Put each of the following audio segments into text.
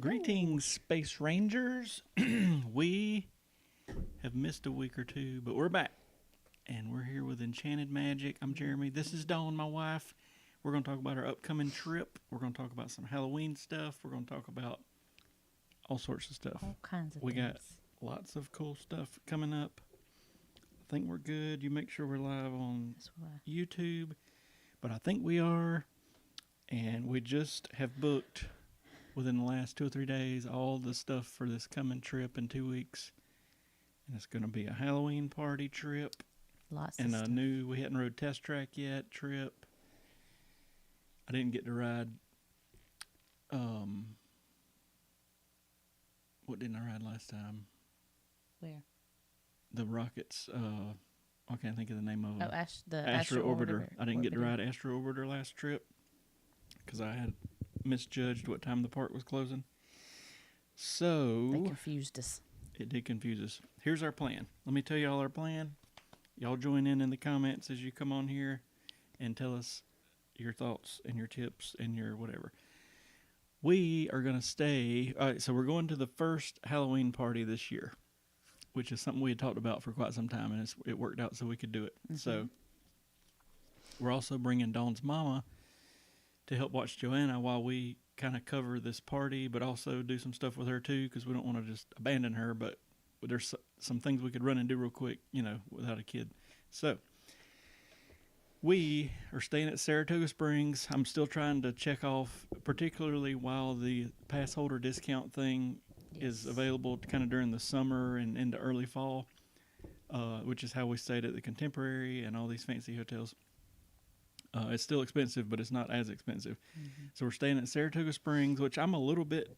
Greetings, Space Rangers. We have missed a week or two, but we're back. And we're here with Enchanted Magic. I'm Jeremy. This is Dawn, my wife. We're going to talk about our upcoming trip. We're going to talk about some Halloween stuff. We're going to talk about all sorts of stuff. All kinds of We things. got lots of cool stuff coming up. I think we're good. You make sure we're live on That's why. YouTube, but I think we are. And we just have booked within the last 2 or 3 days all the stuff for this coming trip in 2 weeks. And it's going to be a Halloween party trip Lots and of a stuff. new we hadn't rode test track yet trip. I didn't get to ride what didn't I ride last time? Where? The rockets I can't think of the name of them. Oh, the Astro Orbiter. I didn't get to Orbiter. ride Astro Orbiter last trip because I had misjudged what time the park was closing. So They confused us. it did confuse us. Here's our plan. Let me tell you all our plan. Y'all join in the comments as you come on here and tell us your thoughts and your tips and your whatever. We are going to stay. All right, so we're going to the first Halloween party this year, which is something we had talked about for quite some time, and it worked out so we could do it. Mm-hmm. So we're also bringing Dawn's mama to help watch Joanna while we kind of cover this party, but also do some stuff with her too, because we don't want to just abandon her. But there's some things we could run and do real quick, without a kid. So we are staying at Saratoga Springs. I'm still trying to check off, particularly while the pass holder discount thing is available kind of during the summer and into early fall, which is how we stayed at the Contemporary and all these fancy hotels. It's still expensive, but it's not as expensive. Mm-hmm. So we're staying at Saratoga Springs, which I'm a little bit...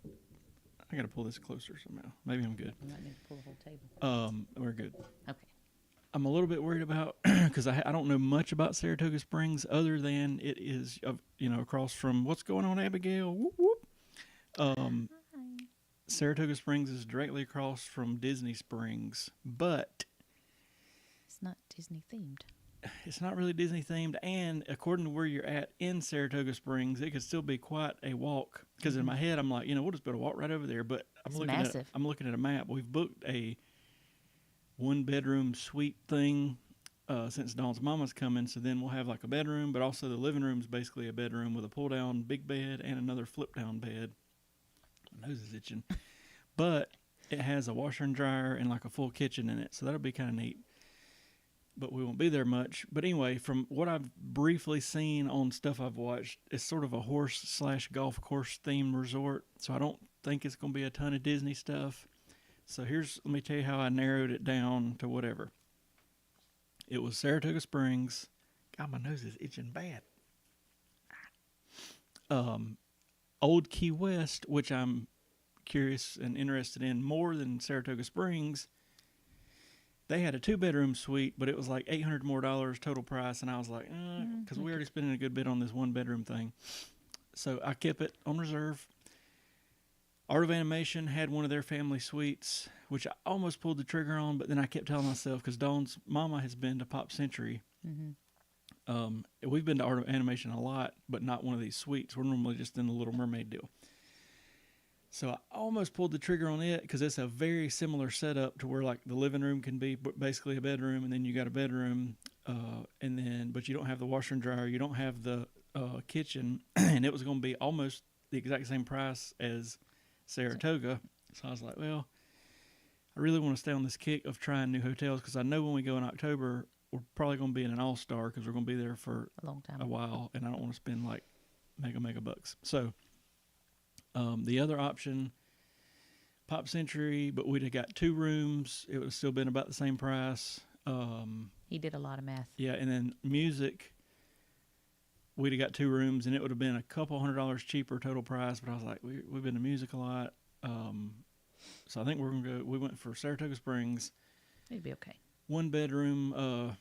I got to pull this closer somehow. Maybe I'm good. You might need to pull the whole table. We're good. Okay. I'm a little bit worried about, because I don't know much about Saratoga Springs other than it is, across from what's going on, Abigail. Whoop, whoop. Hi. Saratoga Springs is directly across from Disney Springs, but It's not Disney themed. it's not really Disney themed. And according to where you're at in Saratoga Springs, it could still be quite a walk. Because in my head, I'm like, we'll just be able to walk right over there. But It's massive. I'm looking at a map. We've booked a 1-bedroom suite thing since Dawn's mama's coming. So then we'll have like a bedroom, but also the living room's basically a bedroom with a pull down big bed and another flip down bed. My nose is itching. But it has a washer and dryer and like a full kitchen in it. So that'll be kind of neat. But we won't be there much. But anyway, from what I've briefly seen on stuff I've watched, it's sort of a horse/golf course themed resort. So I don't think it's going to be a ton of Disney stuff. So let me tell you how I narrowed it down to whatever. It was Saratoga Springs. God, my nose is itching bad. Old Key West, which I'm curious and interested in more than Saratoga Springs. They had a 2-bedroom suite, but it was like $800 more total price, and I was like, because we already spending a good bit on this 1-bedroom thing. So I kept it on reserve. Art of Animation had one of their family suites, which I almost pulled the trigger on, but then I kept telling myself, because Dawn's mama has been to Pop Century. Mm-hmm. We've been to Art of Animation a lot, but not one of these suites. We're normally just in the Little Mermaid deal. So I almost pulled the trigger on it because it's a very similar setup to where like the living room can be basically a bedroom, and then you got a bedroom, but you don't have the washer and dryer, you don't have the kitchen, and it was going to be almost the exact same price as Saratoga. So I was like, well, I really want to stay on this kick of trying new hotels because I know when we go in October, we're probably going to be in an all-star because we're going to be there for A long time. a while, and I don't want to spend like mega bucks. So the other option, Pop Century, but we'd have got 2 rooms. It would have still been about the same price. He did a lot of math. Yeah, and then music, we'd have got 2 rooms, and it would have been a couple $100 cheaper total price. But I was like, we've been to music a lot, so I think we're gonna go. We went for Saratoga Springs. It'd be okay. 1-bedroom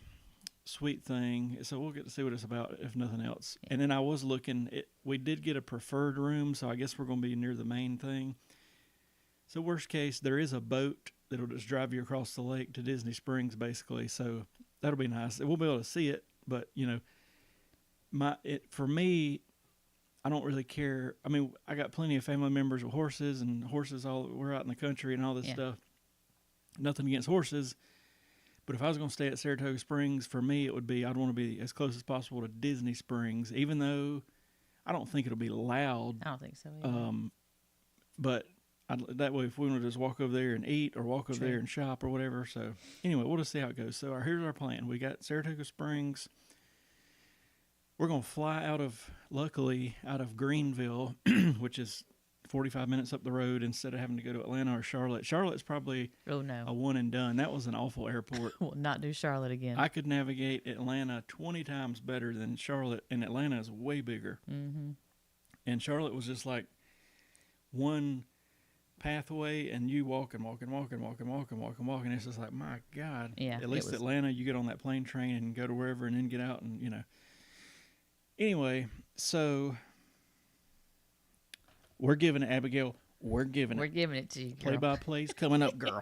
suite thing, so we'll get to see what it's about if nothing else. Yeah. And then I was looking, we did get a preferred room, so I guess we're going to be near the main thing. So worst case, there is a boat that'll just drive you across the lake to Disney Springs basically, so that'll be nice. We'll be able to see it, but for me, I don't really care. I mean, I got plenty of family members with horses, and horses we're out in the country and all this Yeah. stuff. Nothing against horses, but if I was going to stay at Saratoga Springs, for me it would be I'd want to be as close as possible to Disney Springs, even though I don't think it'll be loud. I don't think so either. But that way, if we want to just walk over there and eat, or walk over True. there and shop or whatever. So anyway, we'll just see how it goes. So here's our plan. We got Saratoga Springs. We're going to fly luckily out of Greenville, which is 45 minutes up the road, instead of having to go to Atlanta or Charlotte. Charlotte's probably Oh no, a one and done. That was an awful airport. we'll not do Charlotte again. I could navigate Atlanta 20 times better than Charlotte, and Atlanta is way bigger. Mm-hmm. And Charlotte was just like one pathway, and you walk and walk and walk and walk and walk and walk and walk, and it's just like, my God. Yeah, At it least was- Atlanta, you get on that plane train and go to wherever, and then get out, and you know. Anyway, so we're giving it, Abigail. We're giving We're it. giving it to you, girl. Play by plays coming up, girl.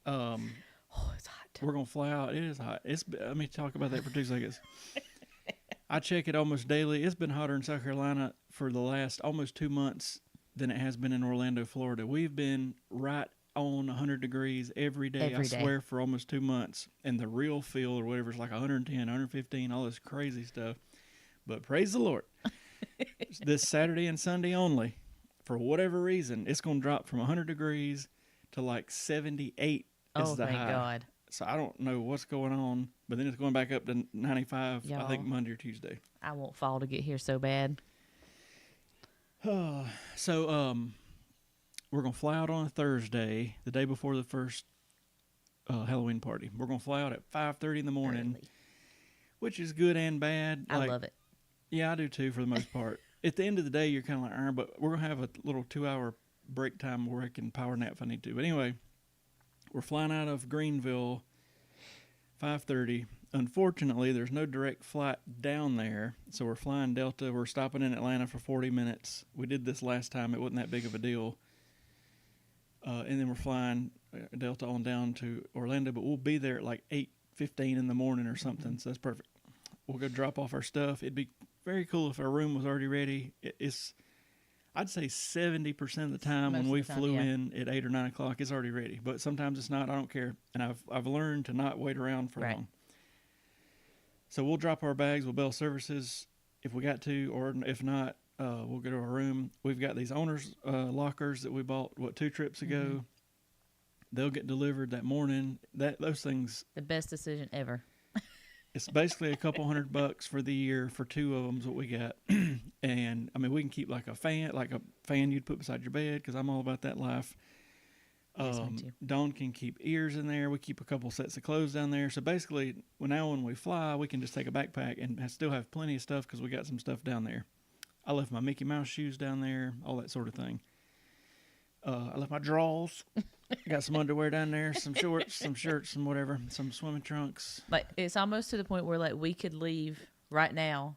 Oh, it's hot. We're gonna fly out. It is hot. Let me talk about that for 2 seconds. I check it almost daily. It's been hotter in South Carolina for the last almost 2 months than it has been in Orlando, Florida. We've been right on 100 degrees every day. Every I day. swear, for almost 2 months. And the real feel or whatever is like 110, 115, all this crazy stuff. But praise the Lord. This Saturday and Sunday only, for whatever reason, it's going to drop from 100 degrees to like 78 is Oh, the thank high. God. So I don't know what's going on, but then it's going back up to 95, I think Y'all. Monday or Tuesday. I won't fall to get here so bad. So we're going to fly out on a Thursday, the day before the first Halloween party. We're going to fly out at 5:30 in the morning, Early. which is good and bad. I love it. Yeah, I do too, for the most part. At the end of the day, you're kind of like, but we're going to have a little 2-hour break time where I can power nap if I need to. But anyway, we're flying out of Greenville, 5:30. Unfortunately, there's no direct flight down there, so we're flying Delta. We're stopping in Atlanta for 40 minutes. We did this last time. It wasn't that big of a deal. And then we're flying Delta on down to Orlando, but we'll be there at like 8:15 in the morning or something, so that's perfect. We'll go drop off our stuff. It'd be very cool if our room was already ready. It's, I'd say 70% of the time Most when of we the time, flew yeah. in at 8 or 9 o'clock, it's already ready. But sometimes it's not. I don't care. And I've learned to not wait around for Right. long. So we'll drop our bags with Bell Services if we got to, or if not, we'll go to our room. We've got these owner's lockers that we bought, 2 trips ago. Mm-hmm. They'll get delivered that morning. Those things, The best decision ever. it's basically a couple $100 for the year for 2 of them is what we got. And I mean, we can keep like a fan you'd put beside your bed, because I'm all about that life. Yes, me too. Dawn can keep ears in there. We keep a couple sets of clothes down there. So basically, when we fly, we can just take a backpack and still have plenty of stuff, because we got some stuff down there. I left my Mickey Mouse shoes down there, all that sort of thing. I left my drawers. Got some underwear down there, some shorts, some shirts, some whatever, some swimming trunks. Like, it's almost to the point where like we could leave right now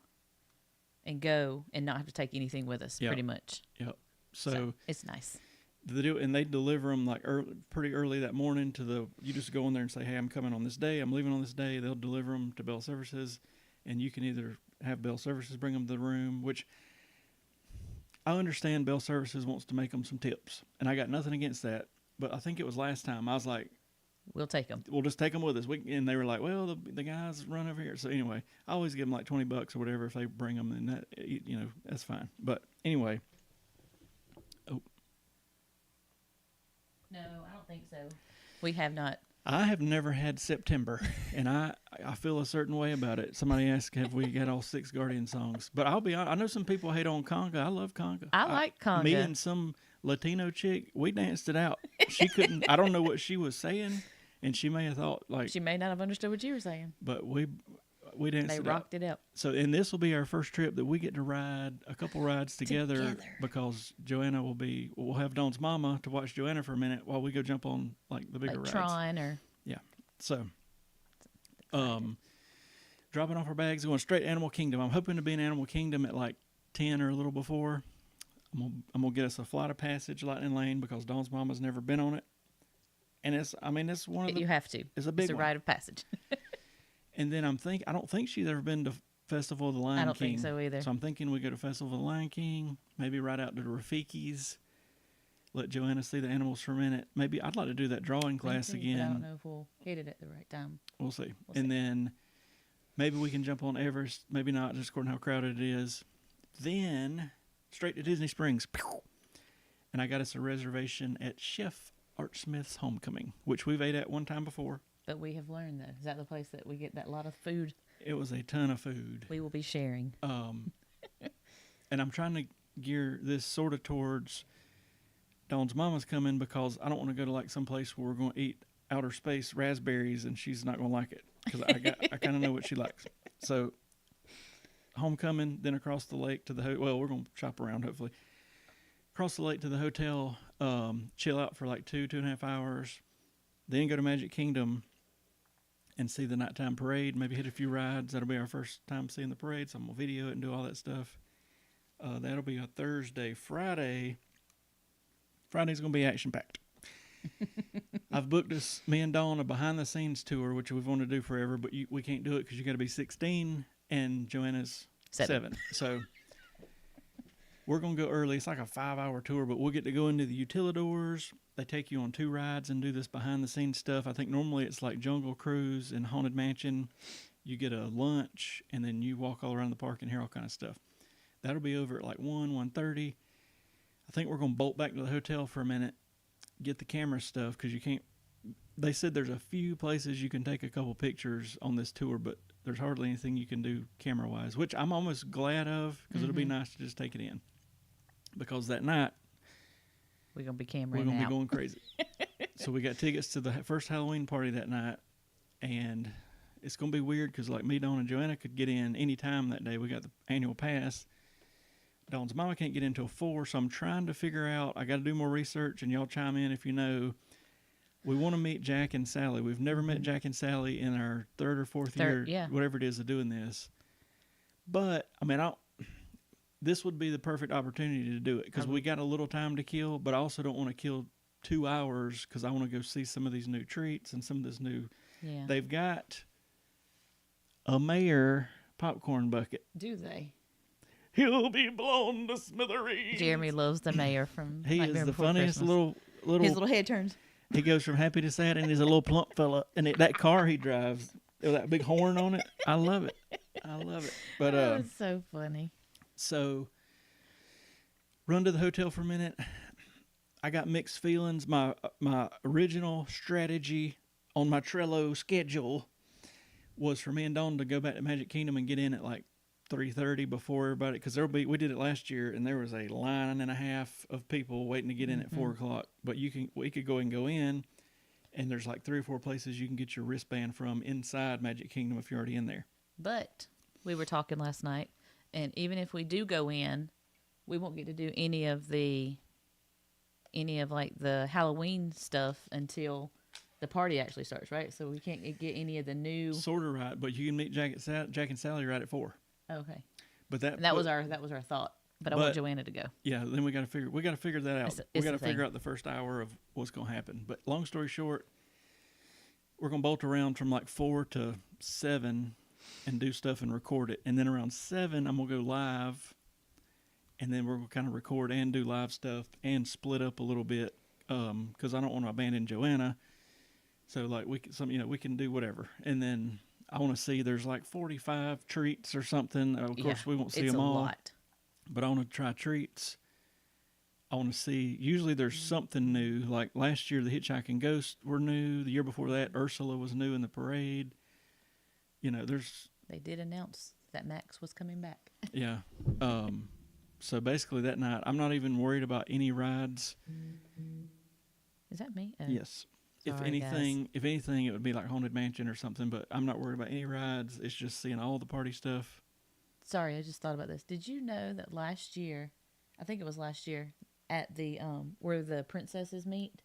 and go and not have to take anything with us, Yeah. pretty much. Yep. So It's nice. and they deliver them like pretty early that morning you just go in there and say, hey, I'm coming on this day. I'm leaving on this day. They'll deliver them to Bell Services, and you can either have Bell Services bring them to the room, which I understand Bell Services wants to make them some tips, and I got nothing against that. But I think it was last time I was like, We'll take them. we'll just take them with us. And they were like, well, the guys run over here. So anyway, I always give them like $20 or whatever if they bring them, and that, that's fine. But anyway, No, I don't think so. We have not. I have never had September, and I feel a certain way about it. Somebody asked, have we got all 6 Guardian songs? But I'll be honest, I know some people hate on conga. I love conga. I like conga. Me and some Latino chick, we danced it out. She couldn't, I don't know what she was saying, and she may have thought like, She may not have understood what you were saying. but we danced They it out. rocked it out. So, and this will be our first trip that we get to ride a couple rides together. Because Joanna we'll have Dawn's mama to watch Joanna for a minute while we go jump on like the bigger Like rides. Tron or So, dropping off our bags, going straight to Animal Kingdom. I'm hoping to be in Animal Kingdom at like 10 or a little before. I'm gonna get us a Flight of Passage Lightning Lane, because Dawn's mama's never been on it, and it's one of the. you have to. It's a big It's a one. rite of passage. And then I don't think she's ever been to Festival of the Lion King. I don't think so either. So I'm thinking we go to Festival of the Lion King, maybe right out to Rafiki's, let Joanna see the animals for a minute. Maybe I'd like to do that drawing class Me too, again. But I don't know if we'll hit it at the right time. We'll see. We'll And see. then maybe we can jump on Everest. Maybe not, just according to how crowded it is. Then straight to Disney Springs. And I got us a reservation at Chef Art Smith's Homecoming, which we've ate at one time before. But we have learned, though. Is that the place that we get that lot of food? It was a ton of food. We will be sharing. And I'm trying to gear this sort of towards Dawn's mama's coming because I don't want to go to like some place where we're going to eat outer space raspberries and she's not going to like it because I kind of know what she likes. So Homecoming, then across the lake to the well, we're going to shop around hopefully. Across the lake to the hotel, chill out for like 2.5 hours, then go to Magic Kingdom and see the nighttime parade, maybe hit a few rides. That'll be our first time seeing the parade, so I'm going to video it and do all that stuff. That'll be a Thursday. Friday's going to be action-packed. I've booked me and Dawn a behind-the-scenes tour, which we've wanted to do forever, but we can't do it because you got to be 16 and Joanna's 7. So we're going to go early. It's like a 5-hour tour, but we'll get to go into the utilidors. They take you on 2 rides and do this behind-the-scenes stuff. I think normally it's like Jungle Cruise and Haunted Mansion. You get a lunch, and then you walk all around the park and hear all kind of stuff. That'll be over at like 1:30. I think we're going to bolt back to the hotel for a minute, get the camera stuff, because you can't. They said there's a few places you can take a couple pictures on this tour, but there's hardly anything you can do camera-wise, which I'm almost glad of because it'll be nice to just take it in. Because that night, We're going to be we're going to be going crazy. So we got tickets to the first Halloween party that night, and it's going to be weird because like me, Dawn, and Joanna could get in any time that day. We got the annual pass. Dawn's mama can't get in until 4, so I'm trying to figure out. I got to do more research, and y'all chime in if you know. We want to meet Jack and Sally. We've never met Jack and Sally in our 3rd or 4th year, whatever it is, of doing this. But I mean, this would be the perfect opportunity to do it because we got a little time to kill, but I also don't want to kill 2 hours because I want to go see some of these new treats and some of this new. Yeah. They've got a mayor popcorn bucket. Do they? He'll be blown to smithereens. Jeremy loves the mayor from He Nightmare is the Before funniest Christmas. little. His little head turns. He goes from happy to sad, and he's a little plump fella. And that car he drives, with that big horn on it, I love it. I love it. But It's so funny. So, run to the hotel for a minute. I got mixed feelings. My original strategy on my Trello schedule was for me and Dawn to go back to Magic Kingdom and get in at like 3:30 before everybody, because we did it last year and there was a line and a half of people waiting to get in at 4 o'clock. But we could go and go in, and there's like 3 or 4 places you can get your wristband from inside Magic Kingdom if you're already in there. But we were talking last night, and even if we do go in, we won't get to do any of like the Halloween stuff until the party actually starts, right? So we can't get any of the new. Sort of right, but you can meet Jack and Sally right at 4. Okay. But that was our thought. But I want Joanna to go. Yeah, then we got to figure that out. We got to thing. figure out the first hour of what's going to happen. But long story short, we're going to bolt around from like 4 to 7 and do stuff and record it. And then around 7, I'm going to go live. And then we're going to kind of record and do live stuff and split up a little bit because I don't want to abandon Joanna. So like we can do whatever. And then I want to see there's like 45 treats or something. Of course, we won't see them all. Lot. But I want to try treats. I want to see. Usually there's something new. Like last year, the Hitchhiking Ghosts were new. The year before that, Ursula was new in the parade. They did announce that Max was coming back. Yeah. So basically that night, I'm not even worried about any rides. Is that me? Yes. Sorry, if anything, it would be like Haunted Mansion or something, but I'm not worried about any rides. It's just seeing all the party stuff. Sorry, I just thought about this. Did you know that last year, I think it was last year, at the where the princesses meet,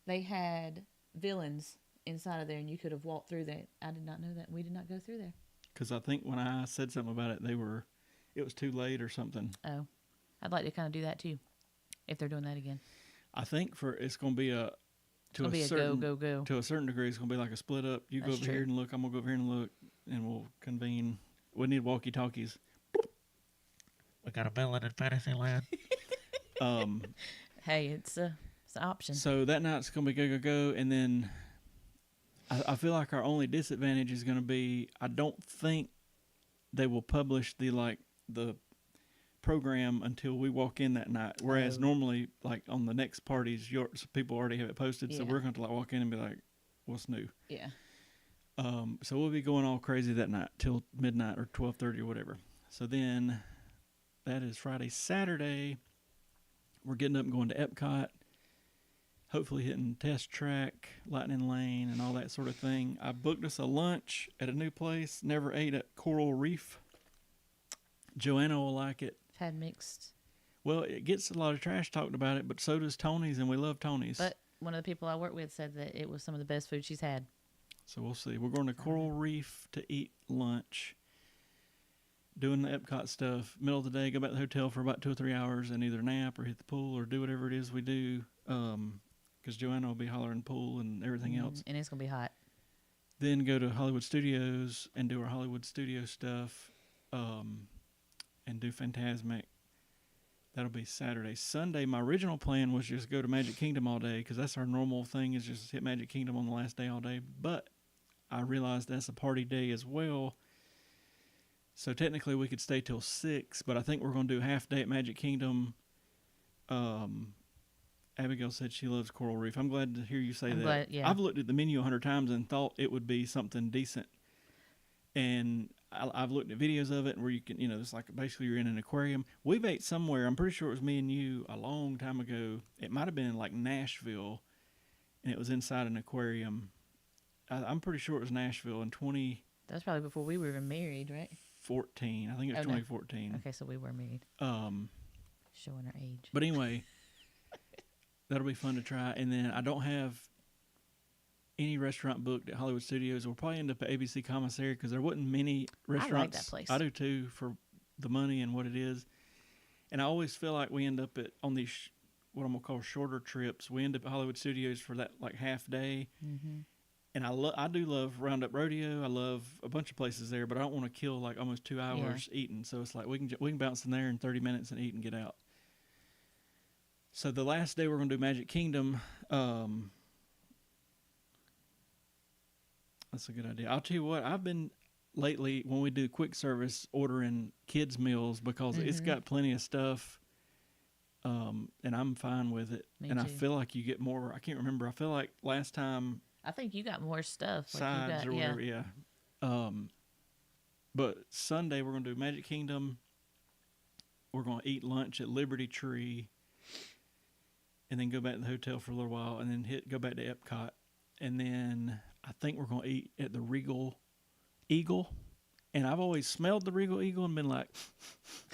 they had villains inside of there, and you could have walked through that. I did not know that. We did not go through there. Because I think when I said something about it, it was too late or something. Oh, I'd like to kind of do that too, if they're doing that again. I think it's going to be a go. To a certain degree, it's going to be like a split up. You go over here and look, I'm going to go over here and look, and we'll convene. We need walkie talkies. We got a villain in Fantasyland. Hey, it's an option. So that night's gonna be go, and then I feel like our only disadvantage is gonna be I don't think they will publish the program until we walk in that night. Whereas normally, like on the next parties, people already have it posted, so we're going to like walk in and be like, "What's new?" Yeah. So we'll be going all crazy that night till midnight or 12:30 or whatever. So then, that is Friday. Saturday, we're getting up and going to Epcot. Hopefully hitting Test Track, Lightning Lane, and all that sort of thing. I booked us a lunch at a new place. Never ate at Coral Reef. Joanna will like it. Had mixed. Well, it gets a lot of trash talked about it, but so does Tony's, and we love Tony's. But one of the people I work with said that it was some of the best food she's had. So we'll see. We're going to Coral Reef to eat lunch, doing the Epcot stuff. Middle of the day, go back to the hotel for about 2 or 3 hours and either nap or hit the pool or do whatever it is we do. Because Joanna will be hollering pool and everything else. And it's going to be hot. Then go to Hollywood Studios and do our Hollywood Studio stuff, and do Fantasmic. That'll be Saturday. Sunday, my original plan was just go to Magic Kingdom all day because that's our normal thing is just hit Magic Kingdom on the last day all day. But I realized that's a party day as well. So technically we could stay till 6, but I think we're going to do half day at Magic Kingdom. Abigail said she loves Coral Reef. I'm glad to hear you say that. Glad, yeah. I've looked at the menu 100 times and thought it would be something decent. And I've looked at videos of it where you can, it's like basically you're in an aquarium. We've ate somewhere, I'm pretty sure it was me and you a long time ago. It might have been in like Nashville, and it was inside an aquarium. I'm pretty sure it was Nashville in 2014. That was probably before we were even married, right? I think it was 2014. No. Okay, so we were married. Showing our age. But anyway, that'll be fun to try. And then I don't have any restaurant booked at Hollywood Studios. We'll probably end up at ABC Commissary because there wasn't many restaurants. I like that place. I do too, for the money and what it is. And I always feel like we end up on these what I'm gonna call shorter trips. We end up at Hollywood Studios for that like half day. Mm-hmm. And I do love Roundup Rodeo. I love a bunch of places there, but I don't want to kill like almost 2 hours eating. So it's like we can bounce in there in 30 minutes and eat and get out. So the last day we're gonna do Magic Kingdom. That's a good idea. I'll tell you what, I've been lately when we do quick service ordering kids meals because it's got plenty of stuff, and I'm fine with it. Me and too. I feel like you get more. I can't remember. I feel like last time I think you got more stuff. sides or whatever. Yeah. But Sunday we're gonna do Magic Kingdom. We're gonna eat lunch at Liberty Tree, and then go back to the hotel for a little while, and then go back to Epcot, and then I think we're going to eat at the Regal Eagle. And I've always smelled the Regal Eagle and been like,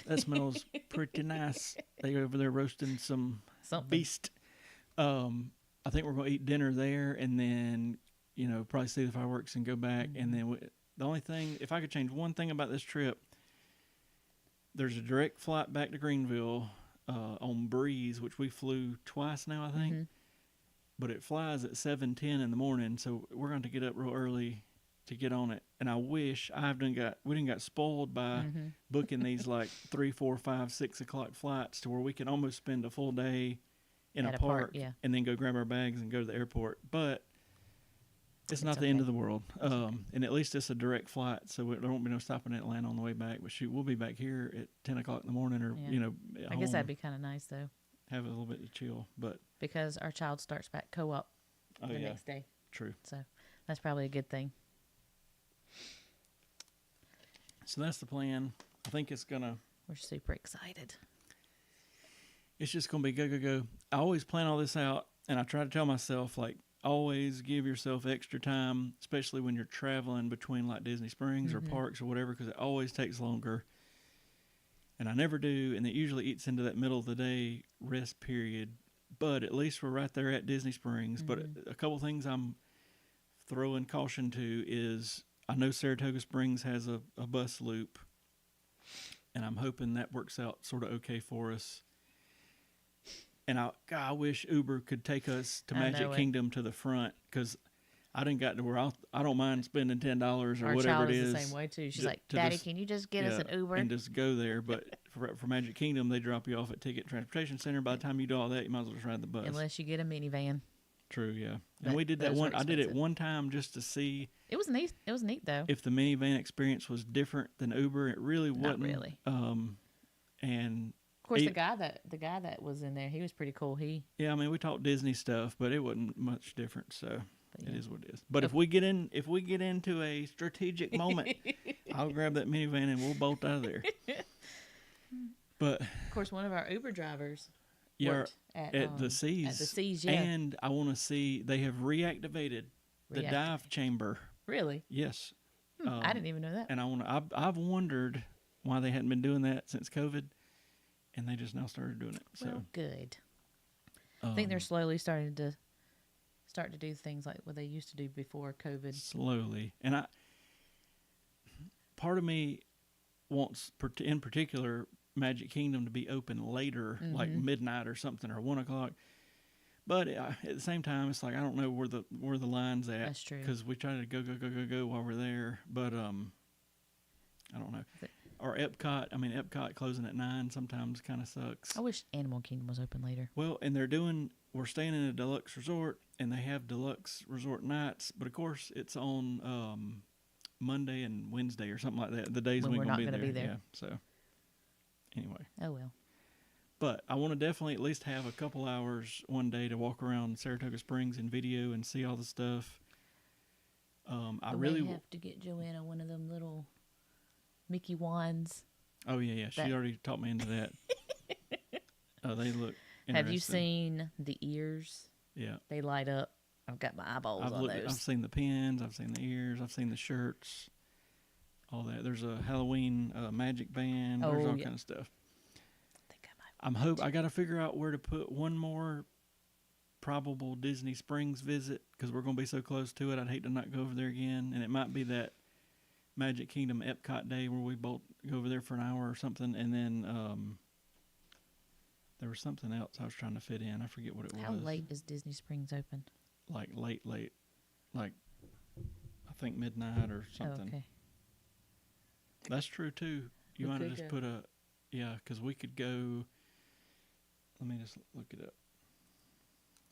that smells pretty nice. They're over there roasting some beast. I think we're going to eat dinner there and then, probably see the fireworks and go back. Mm-hmm. And then the only thing, if I could change one thing about this trip, there's a direct flight back to Greenville on Breeze, which we flew twice now, I think. Mm-hmm. But it flies at 7:10 in the morning, so we're going to get up real early to get on it. And I wish we didn't got spoiled by booking these like 3, 4, 5, 6 o'clock flights to where we can almost spend a full day in a park and then go grab our bags and go to the airport. But it's not the end of the world. And at least it's a direct flight, so there won't be no stopping at Atlanta on the way back. But shoot, we'll be back here at 10 o'clock in the morning or, I guess that'd be kind of nice, though. Have a little bit to chill, but because our child starts back co-op the next day. True. So that's probably a good thing. So that's the plan. I think we're super excited. It's just gonna be go. I always plan all this out, and I try to tell myself like always give yourself extra time, especially when you're traveling between like Disney Springs or parks or whatever, because it always takes longer. And I never do, and it usually eats into that middle of the day rest period. But at least we're right there at Disney Springs. But a couple things I'm throwing caution to is I know Saratoga Springs has a bus loop, and I'm hoping that works out sort of okay for us. And I wish Uber could take us to Magic Kingdom to the front, because I didn't got to where I don't mind spending $10 or Our whatever child it is is. the same way too. She's to- like, to "Daddy, just- can you just get us an Uber?" and just go there. But for Magic Kingdom, they drop you off at Ticket Transportation Center. By the time you do all that, you might as well just ride the bus. Unless you get a minivan. True, yeah. But And we did that those are one. I did it expensive. one time just to see It was neat. It was neat though. if the minivan experience was different than Uber. It really Not wasn't. really. And Of course, It- the guy that was in there, he was pretty cool. yeah, I mean, we talked Disney stuff, but it wasn't much different. So But it yeah. is what it is. But if we get into a strategic moment, I'll grab that minivan and we'll bolt out of there. But Of course, one of our Uber drivers yeah, worked at the Seas. At the Seas, yeah. And I want to see they have reactivated the dive chamber. Really? Yes. I didn't even know that. And I've wondered why they hadn't been doing that since COVID, and they just now started doing it. So Well, good. I think they're slowly starting to do things like what they used to do before COVID. slowly. And part of me wants, in particular, Magic Kingdom to be open later, like midnight or something, or 1 o'clock. But at the same time, it's like I don't know where the line's at. That's true. Because we try to go while we're there, but I don't know. Or Epcot. I mean, Epcot closing at 9 sometimes kind of sucks. I wish Animal Kingdom was open later. Well, and we're staying in a deluxe resort, and they have deluxe resort nights, but of course it's on Monday and Wednesday or something like that. The days When we we're ain't not gonna gonna be be there. there. Yeah. So anyway, Oh well. but I want to definitely at least have a couple hours one day to walk around Saratoga Springs and video and see all the stuff. I really have to get Joanna one of them little Mickey wands. Oh yeah. She that- already taught me into that. They look. Have you interesting. seen the ears? Yeah. They light up. I've got my eyeballs on I've those. seen the pins. I've seen the ears. I've seen the shirts. All that. There's a Halloween magic band. There's all yeah. kind of stuff. I think I might. I got to figure out where to put one more probable Disney Springs visit because we're going to be so close to it. I'd hate to not go over there again. And it might be that Magic Kingdom Epcot day where we both go over there for an hour or something. And then there was something else I was trying to fit in. I forget what it was. How late is Disney Springs open? Like late. Like I think midnight or something. Oh, okay. That's true too. You We might have could just go. put because we could go. Let me just look it up.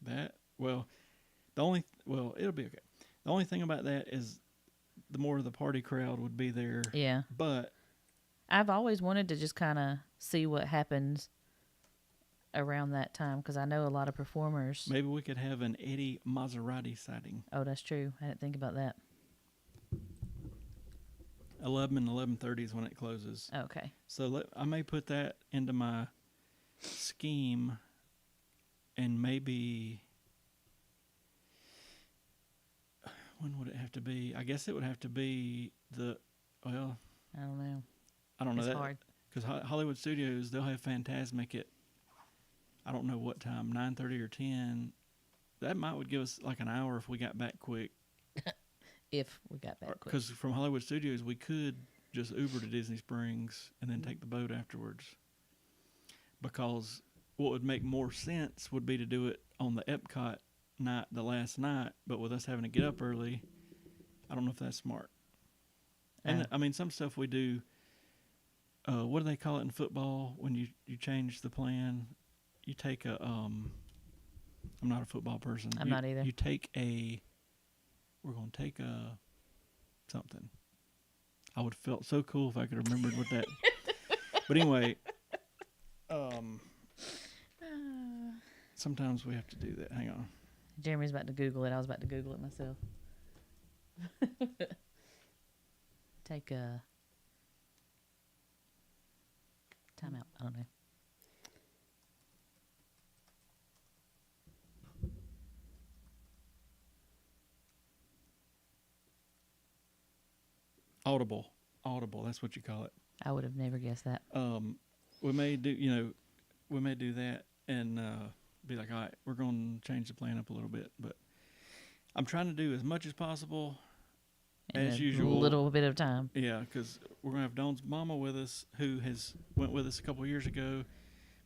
It'll be okay. The only thing about that is the more of the party crowd would be there. Yeah. But I've always wanted to just kind of see what happens around that time because I know a lot of performers. maybe we could have an Eddie Maserati sighting. Oh, that's true. I didn't think about that. 11 and 11:30 is when it closes. Okay. So I may put that into my scheme, and maybe when would it have to be? I guess it would have to be I don't know. I don't know It's that hard. because Hollywood Studios they'll have Fantasmic at I don't know what time 9:30 or 10. That would give us like an hour if we got back quick. If we got back quick. Because from Hollywood Studios we could just Uber to Disney Springs and then take the boat afterwards. Because what would make more sense would be to do it on the Epcot night, the last night, but with us having to get up early, I don't know if that's smart. And I mean, some stuff we do. What do they call it in football when you change the plan? You take a. I'm not a football person. I'm not either. You take a. We're going to take a something. I would have felt so cool if I could have remembered what that. But anyway, sometimes we have to do that. Hang on. Jeremy's about to Google it. I was about to Google it myself. Take a timeout. I don't know. Audible. That's what you call it. I would have never guessed that. We may do that and be like, all right, we're going to change the plan up a little bit, but I'm trying to do as much as possible In as a usual. little bit of time. Yeah, because we're going to have Dawn's mama with us, who went with us a couple years ago,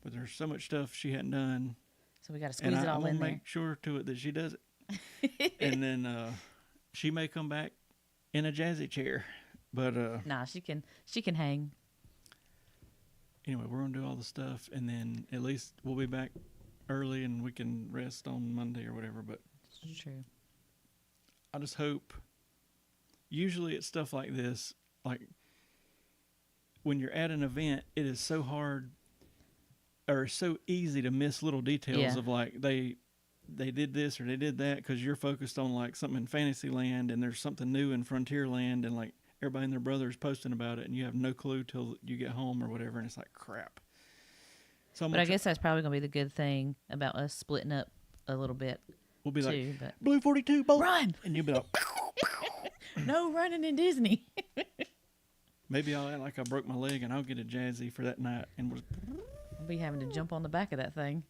but there's so much stuff she hadn't done, So we got to squeeze and it I all want in to there. make sure to it that she does it. And then She may come back in a jazzy chair, but Nah, she can hang. anyway, we're gonna do all the stuff, and then at least we'll be back early, and we can rest on Monday or whatever. But It's true. I just hope. Usually, it's stuff like this, like when you're at an event, it is so hard or so easy to miss little details Yeah. of like they did this or they did that because you're focused on like something in Fantasyland and there's something new in Frontierland and like everybody and their brother is posting about it and you have no clue till you get home or whatever and it's like crap. So But I guess that's probably gonna be the good thing about us splitting up a little bit we'll be too. like But Blue 42 bolt run! and you'll be like No running in Disney. maybe I'll act like I broke my leg and I'll get a jazzy for that night and we'll I'll be having to jump on the back of that thing.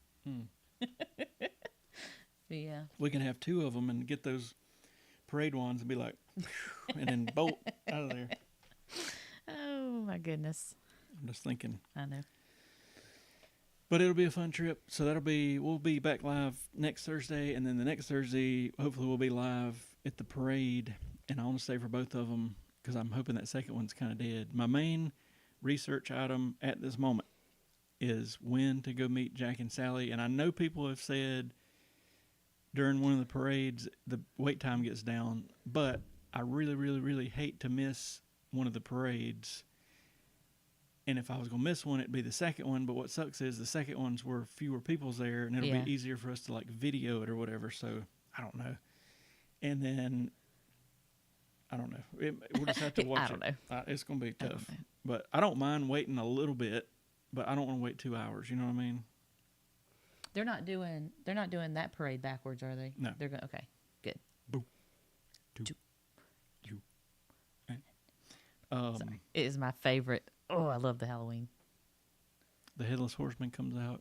But yeah. we can have two of them and get those parade ones and be like and then bolt out of there. Oh my goodness. I'm just thinking. I know. But it'll be a fun trip. So we'll be back live next Thursday. And then the next Thursday, hopefully we'll be live at the parade. And I want to stay for both of them because I'm hoping that second one's kind of dead. My main research item at this moment is when to go meet Jack and Sally. And I know people have said during one of the parades, the wait time gets down. But I really, really, really hate to miss one of the parades. And if I was going to miss one, it'd be the second one. But what sucks is the second ones were fewer people's there, and it'll Yeah. be easier for us to like video it or whatever. So I don't know. And then I don't know. We'll just have to watch I don't it. know. It's going to be I don't tough. know. But I don't mind waiting a little bit. But I don't want to wait 2 hours. You know what I mean? They're not doing that parade backwards, are they? No. They're going okay. Good. Sorry. It is my favorite. Oh, I love the Halloween. The Headless Horseman comes out.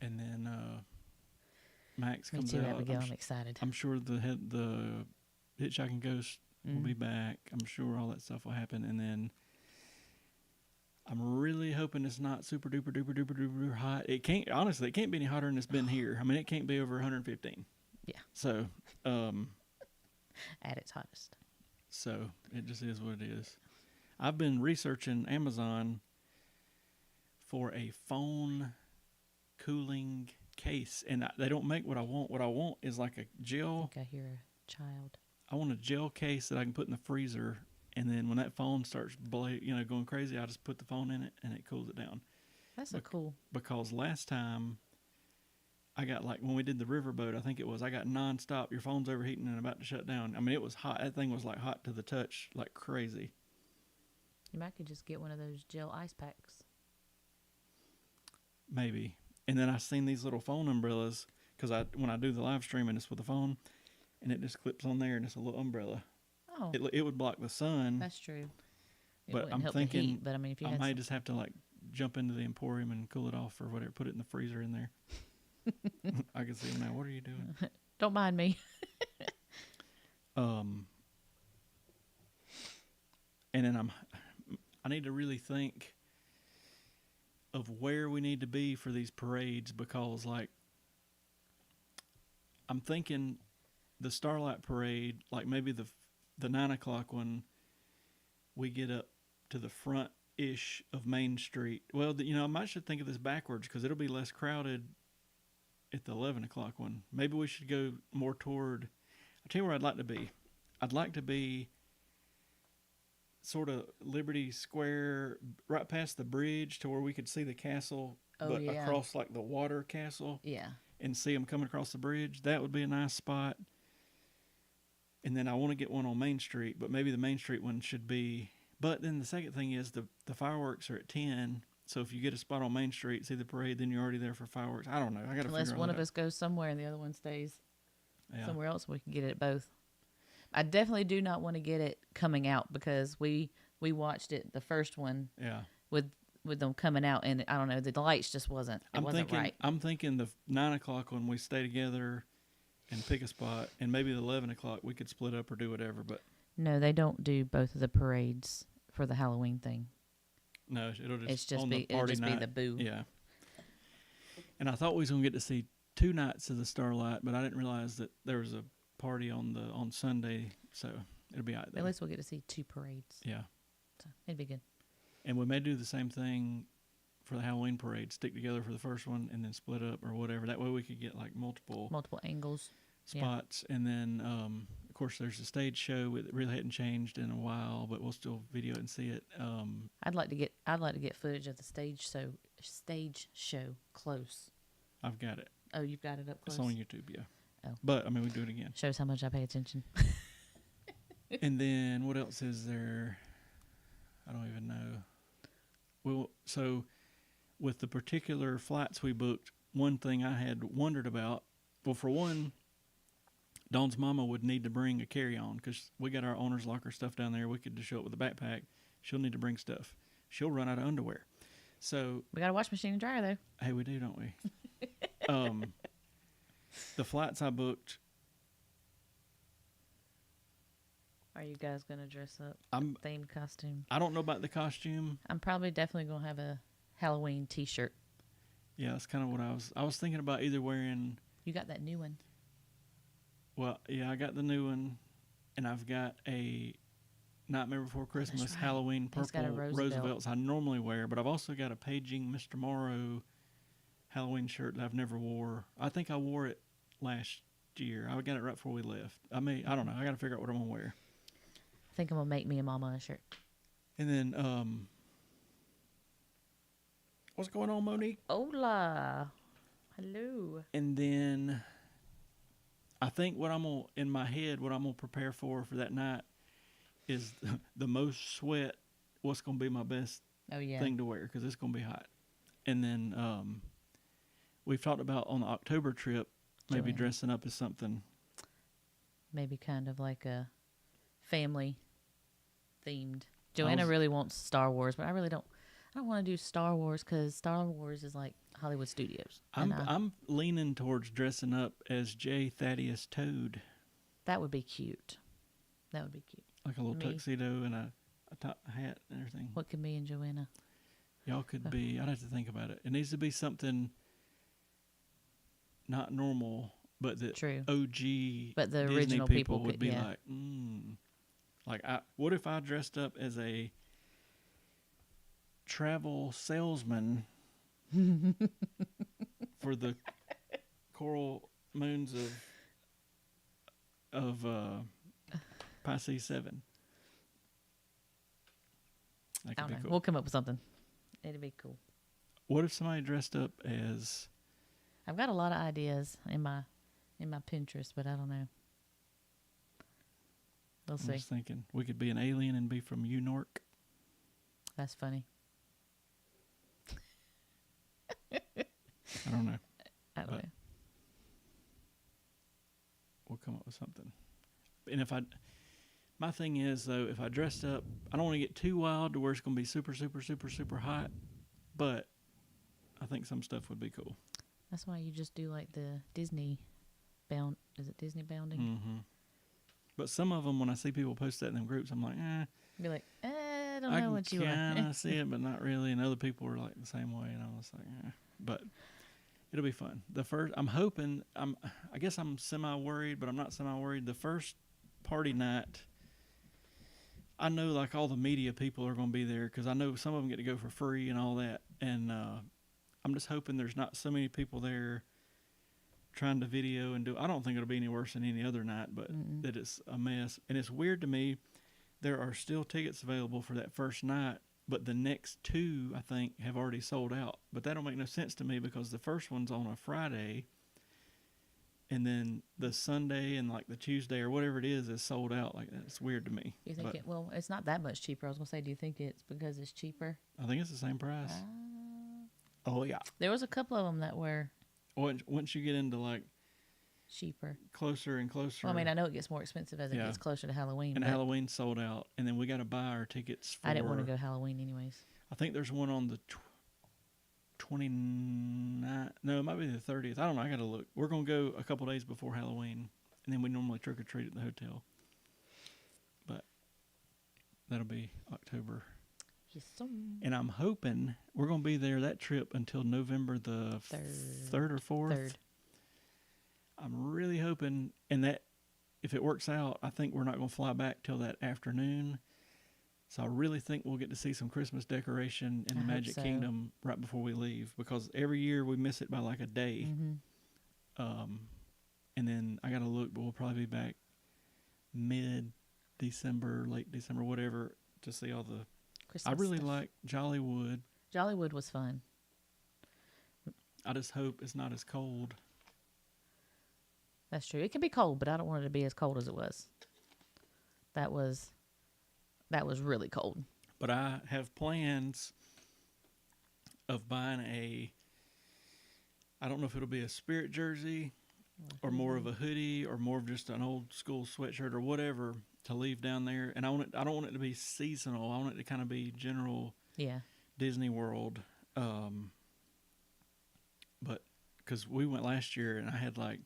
And then Max Me comes too, out. Abigail. I'm excited. I'm sure the Hitchhiking Ghost will be back. I'm sure all that stuff will happen. And then I'm really hoping it's not super duper duper duper duper hot. It can't be any hotter than it's been here. I mean, it can't be over 115. Yeah. So, At its hottest. so it just is what it is. I've been researching Amazon for a phone cooling case, and they don't make what I want. What I want is like a I gel. think I hear a child. I want a gel case that I can put in the freezer, and then when that phone starts going crazy, I just put the phone in it and it cools it down. That's so cool. Because last time I got like when we did the riverboat, I think it was I got nonstop. Your phone's overheating and about to shut down. I mean, it was hot. That thing was like hot to the touch, like crazy. You might could just get one of those gel ice packs. Maybe. And then I seen these little phone umbrellas because when I do the live streaming, it's with the phone, and it just clips on there, and it's a little umbrella. Oh, It would block the sun, that's true. It but wouldn't I'm help the thinking heat, but I mean, if you I had might some, just have to like jump into the Emporium and cool it off or whatever. Put it in the freezer in there. I can see him now. What are you doing? don't mind me. And then I need to really think of where we need to be for these parades because like I'm thinking the Starlight Parade, like maybe the 9 o'clock one, we get up to the front ish of Main Street. Well, I might should think of this backwards because it'll be less crowded at the 11 o'clock one. Maybe we should go more toward. I'll tell you where I'd like to be. I'd like to be sort of Liberty Square, right past the bridge to where we could see the castle, but yeah. across like the water castle Yeah. and see them coming across the bridge. That would be a nice spot. And then I want to get one on Main Street, but maybe the Main Street one should be. But then the second thing is the fireworks are at 10. So if you get a spot on Main Street, see the parade, then you're already there for fireworks. I don't know. I got to Unless figure one all of that us goes somewhere and the other one stays out. Yeah. somewhere else, we can get it at both. I definitely do not want to get it coming out because we watched it, the first one, Yeah. with them coming out, and I don't know, the lights just wasn't right. I'm thinking the 9 o'clock when we stay together and pick a spot, and maybe the 11 o'clock we could split up or do whatever. But No, they don't do both of the parades for the Halloween thing. no, it'll just It's just on be the party it'll just night. be the boo. Yeah. And I thought we was gonna get to see 2 nights of the Starlight, but I didn't realize that there was a party on Sunday, so it'll be all right. But at least we'll get to see 2 parades. Yeah. So it'd be good. And we may do the same thing for the Halloween parade, stick together for the first one and then split up or whatever. That way we could get like multiple angles. spots. Yeah. And then, of course, there's a stage show that really hadn't changed in a while, but we'll still video it and see it. I'd like to get footage of the stage show close. I've got it. Oh, you've got it up close? It's on YouTube, yeah. Oh. But, I mean, we do it again. Shows how much I pay attention. And then what else is there? I don't even know. Well, so with the particular flights we booked, one thing I had wondered about, well, for one, Dawn's mama would need to bring a carry-on because we got our owner's locker stuff down there. We could just show up with a backpack. She'll need to bring stuff. She'll run out of underwear. So we got a wash machine and dryer, though. Hey, we do, don't we? The flights I booked, are you guys going to dress up? Themed costume? I don't know about the costume. I'm probably definitely going to have a Halloween t-shirt. Yeah, that's kind of what I was thinking about, either wearing. You got that new one. Well, yeah, I got the new one, and I've got a Nightmare Before Christmas right. Halloween purple Roosevelt's Roosevelts I normally wear, but I've also got a Paging Mr. Morrow Halloween shirt that I've never wore. I think I wore it last year. I got it right before we left. I don't know. I got to figure out what I'm going to wear. I think I'm going to make me and Mama a shirt. And then, what's going on, Monique? Hola. Hello. And then I think what I'm going to, in my head, what I'm going to prepare for that night is the most sweat, what's going to be my best thing to wear, because it's going to be hot. And then we've talked about on the October trip, maybe dressing up as something. Maybe kind of like a family themed. Joanna really wants Star Wars, but I don't want to do Star Wars because Star Wars is like Hollywood Studios. I'm leaning towards dressing up as J. Thaddeus Toad. That would be cute. That would be cute. Like a little tuxedo and a top hat and everything. What could me and Joanna? Y'all could be, I'd have to think about it. It needs to be something not normal, but that OG but the Disney original people would could, be like, what if I dressed up as a travel salesman for the coral moons of Pisces 7? That could be cool. We'll come up with something. It'd be cool. What if somebody dressed up as? I've got a lot of ideas in my Pinterest, but I don't know. We'll see. I was thinking we could be an alien and be from Unork. That's funny. I don't know. I don't know. We'll come up with something. And my thing is though, if I dressed up, I don't want to get too wild to where it's going to be super, super, super, super hot, but I think some stuff would be cool. That's why you just do like the Disney is it Disney bounding? Mm-hmm. But some of them, when I see people post that in them groups, I'm like, Be like, I don't know what you want. I can see it, but not really. And other people are like the same way, and I was like, But it'll be fun. I guess I'm semi-worried, but I'm not semi-worried. The first party night, I know like all the media people are going to be there because I know some of them get to go for free and all that. And I'm just hoping there's not so many people there trying to video and do. I don't think it'll be any worse than any other night, but that it's a mess. And it's weird to me. There are still tickets available for that first night, but the next two, I think, have already sold out. But that don't make no sense to me because the first one's on a Friday, and then the Sunday and like the Tuesday or whatever it is sold out. Like that's weird to me. You think it's not that much cheaper. I was gonna say, do you think it's because it's cheaper? I think it's the same price. Oh yeah. There was a couple of them that were. Once you get into like cheaper, closer and closer. Well, I mean, I know it gets more expensive as it gets closer to Halloween. And Halloween sold out, and then we got to buy our tickets. I didn't want to go Halloween anyways. I think there's one on the 29th. No, it might be the 30th. I don't know. I got to look. We're gonna go a couple days before Halloween, and then we normally trick or treat at the hotel. But that'll be October. Yes, sir. And I'm hoping we're going to be there that trip until November the 3rd or 4th. 3rd. I'm really hoping, and that if it works out, I think we're not going to fly back till that afternoon. So I really think we'll get to see some Christmas decoration in I the hope Magic so. Kingdom right before we leave, because every year we miss it by like a day. And then I got to look, but we'll probably be back mid-December, late December, whatever, to see all the. Christmas I really stuff. like Jollywood. Jollywood was fun. I just hope it's not as cold. That's true. It can be cold, but I don't want it to be as cold as it was. That was really cold. But I have plans of buying I don't know if it'll be a Spirit jersey or more of a hoodie or more of just an old school sweatshirt or whatever to leave down there. And I don't want it to be seasonal. I want it to kind of be general Yeah. Disney World. But because we went last year and I had like,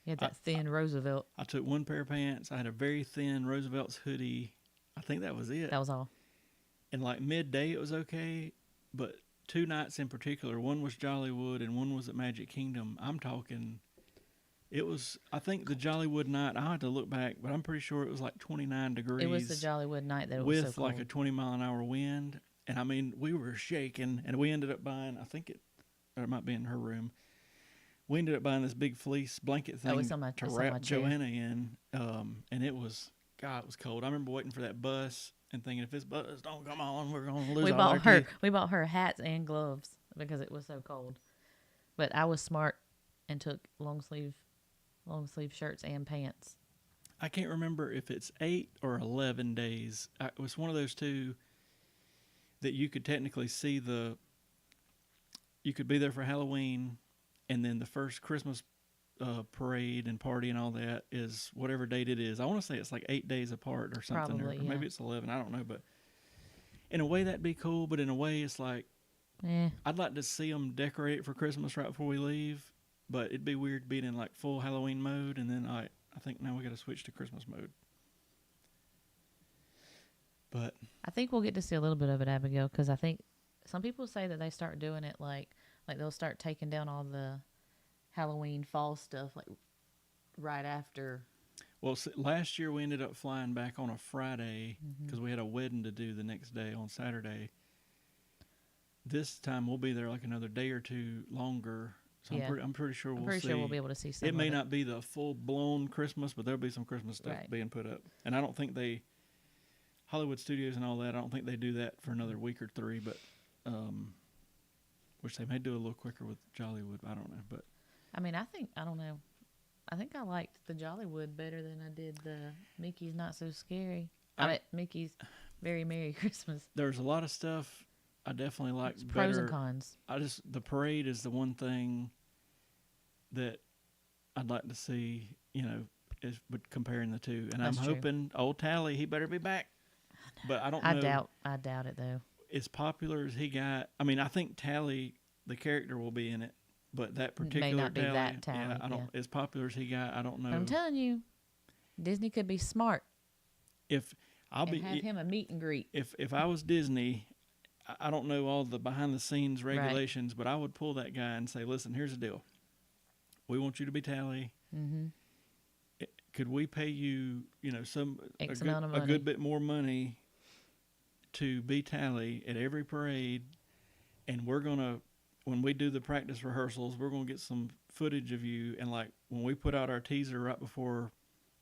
You had that thin Roosevelt. I took one pair of pants. I had a very thin Roosevelt's hoodie. I think that was it. That was all. And like midday, it was okay. But 2 nights in particular, one was Jollywood and one was at Magic Kingdom. I'm talking, it was, I think the Jollywood night, I had to look back, but I'm pretty sure it was like 29 degrees. It was the Jollywood night that it with was so like cold. a 20-mile-an-hour wind. And I mean, we were shaking, and we ended up buying, I think or it might be in her room. We ended up buying this big fleece blanket thing it's on my to chair. wrap Joanna in. And it was cold. I remember waiting for that bus and thinking, if this bus don't come on, we're going to lose all our teeth. We bought her hats and gloves because it was so cold. But I was smart and took long sleeve shirts and pants. I can't remember if it's 8 or 11 days. It was one of those two that you could technically see you could be there for Halloween, and then the first Christmas parade and party and all that is whatever date it is. I want to say it's like 8 days apart or something. Probably, or maybe it's 11. I don't know. But in a way, that'd be cool. But in a way, it's like, I'd like to see them decorate it for Christmas right before we leave. But it'd be weird being in like full Halloween mode. And then I think now we got to switch to Christmas mode. But I think we'll get to see a little bit of it, Abigail, because I think some people say that they start doing it like they'll start taking down all the Halloween fall stuff like right after. Well, last year we ended up flying back on a Friday because we had a wedding to do the next day on Saturday. This time we'll be there like another day or two longer. So Yeah. I'm pretty sure we'll see. I'm pretty sure we'll be able to see some It may of not be the full-blown Christmas, but there'll be some Christmas stuff Right. being put up. And I don't think Hollywood Studios and all that, I don't think they do that for another week or 3, but which they may do a little quicker with Jollywood. I don't know, but I mean, I don't know. I think I liked the Jollywood better than I did the Mickey's Not So Scary. I mean, Mickey's Very Merry Christmas. there's a lot of stuff I definitely like It's better. pros and cons. The parade is the one thing that I'd like to see, but comparing the two. And That's I'm true. hoping old Tally, he better be back. But I don't know. I doubt it though. As popular as he got, I mean, I think Tally, the character, will be in it. But that particular not be Tally, that Tally, yeah, I don't. As popular as he got, I don't know. But I'm telling you, Disney could be smart if I'll and be have him a meet and greet. if I was Disney, I don't know all the behind the scenes regulations, but I would pull that guy and say, listen, here's the deal. We want you to be Tally. Mm-hmm. Could we pay you, Amount of a money. good bit more money to be Tally at every parade? And we're going to, when we do the practice rehearsals, we're going to get some footage of you. And like when we put out our teaser right before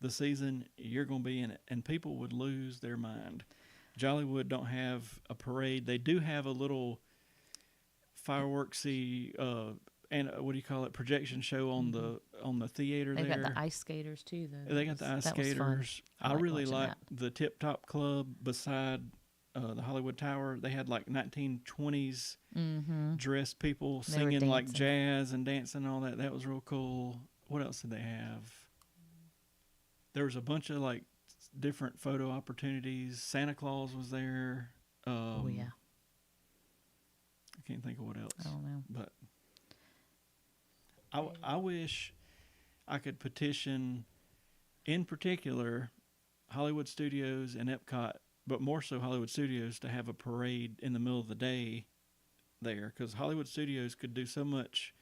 the season, you're going to be in it. And people would lose their mind. Jollywood don't have a parade. They do have a little fireworksy, projection show on the theater They've there. got the ice skaters too, though. They got the ice That was fun. skaters. I like really watching like that. the Tip Top Club beside the Hollywood Tower. They had like 1920s dressed people They were singing like dancing. jazz and dancing and all that. That was real cool. What else did they have? There was a bunch of like different photo opportunities. Santa Claus was there. Oh yeah. I can't think of what else. I don't know. But I wish I could petition, in particular, Hollywood Studios and Epcot, but more so Hollywood Studios, to have a parade in the middle of the day there, because Hollywood Studios could do so much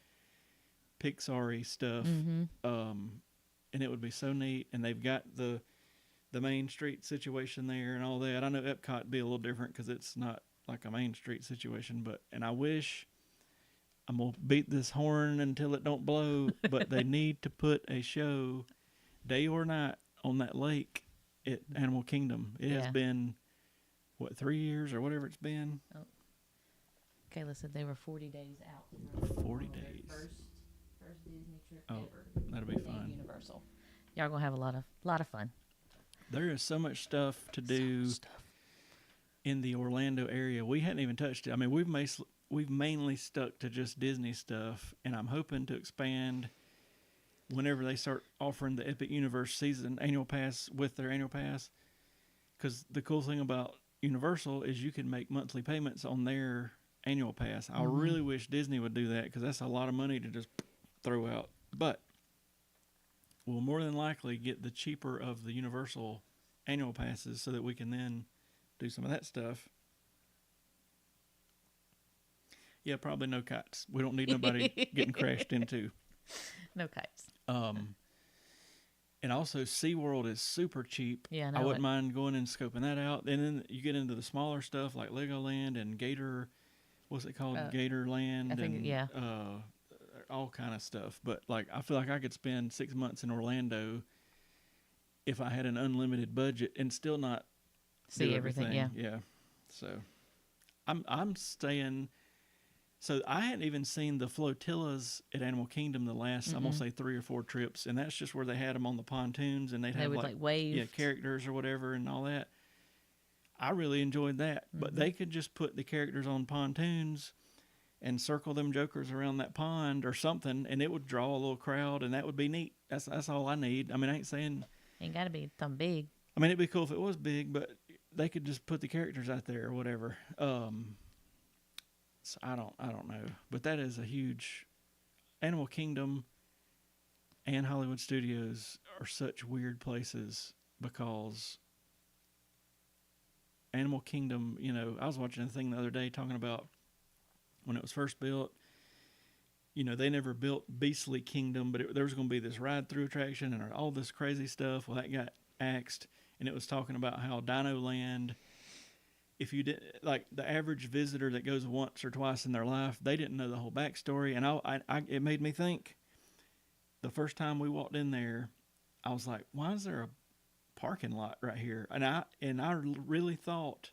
Pixar-y stuff. Mm-hmm. and it would be so neat. And they've got the Main Street situation there and all that. I know Epcot would be a little different because it's not like a Main Street situation, and I wish, I'm gonna beat this horn until it don't blow, but they need to put a show day or night on that lake at Animal Kingdom. It has been, what, 3 years or whatever it's been. Oh. Kayla said they were 40 days out. 40 days. First Disney trip Oh, ever. that'll be And fun. Universal. Y'all gonna have a lot of fun. There is so much stuff to do in the Orlando area. We hadn't even touched it. I mean, we've mainly stuck to just Disney stuff, and I'm hoping to expand whenever they start offering the Epic Universe season annual pass with their annual pass. Because the cool thing about Universal is you can make monthly payments on their annual pass. I really wish Disney would do that because that's a lot of money to just throw out. But we'll more than likely get the cheaper of the Universal annual passes so that we can then do some of that stuff. Yeah, probably no kites. We don't need nobody getting crashed into. No kites. And also SeaWorld is super cheap. Yeah, I wouldn't mind going and scoping that out. And then you get into the smaller stuff like Legoland and Gator, what's it called? Gatorland. I think, and, yeah. all kind of stuff. But like, I feel like I could spend 6 months in Orlando if I had an unlimited budget and still not See do everything. Yeah. Yeah. So I'm staying. So I hadn't even seen the flotillas at Animal Kingdom the last, I'm going to say 3 or 4 trips. And that's just where they had them on the pontoons and they'd have would like wave. Yeah, characters or whatever and all that. I really enjoyed that. But they could just put the characters on pontoons and circle them jokers around that pond or something, and it would draw a little crowd, and that would be neat. That's all I need. I mean, I ain't saying... Ain't got to be something big. I mean, it'd be cool if it was big, but they could just put the characters out there or whatever. So I don't know. But that is a huge... Animal Kingdom and Hollywood Studios are such weird places because Animal Kingdom, you know, I was watching a thing the other day talking about when it was first built, you know, they never built Beastly Kingdom, but there was going to be this ride-through attraction and all this crazy stuff. Well, that got axed, and it was talking about how Dino Land, if you did, like the average visitor that goes once or twice in their life, they didn't know the whole backstory. And it made me think, the first time we walked in there, I was like, why is there a parking lot right here? And I really thought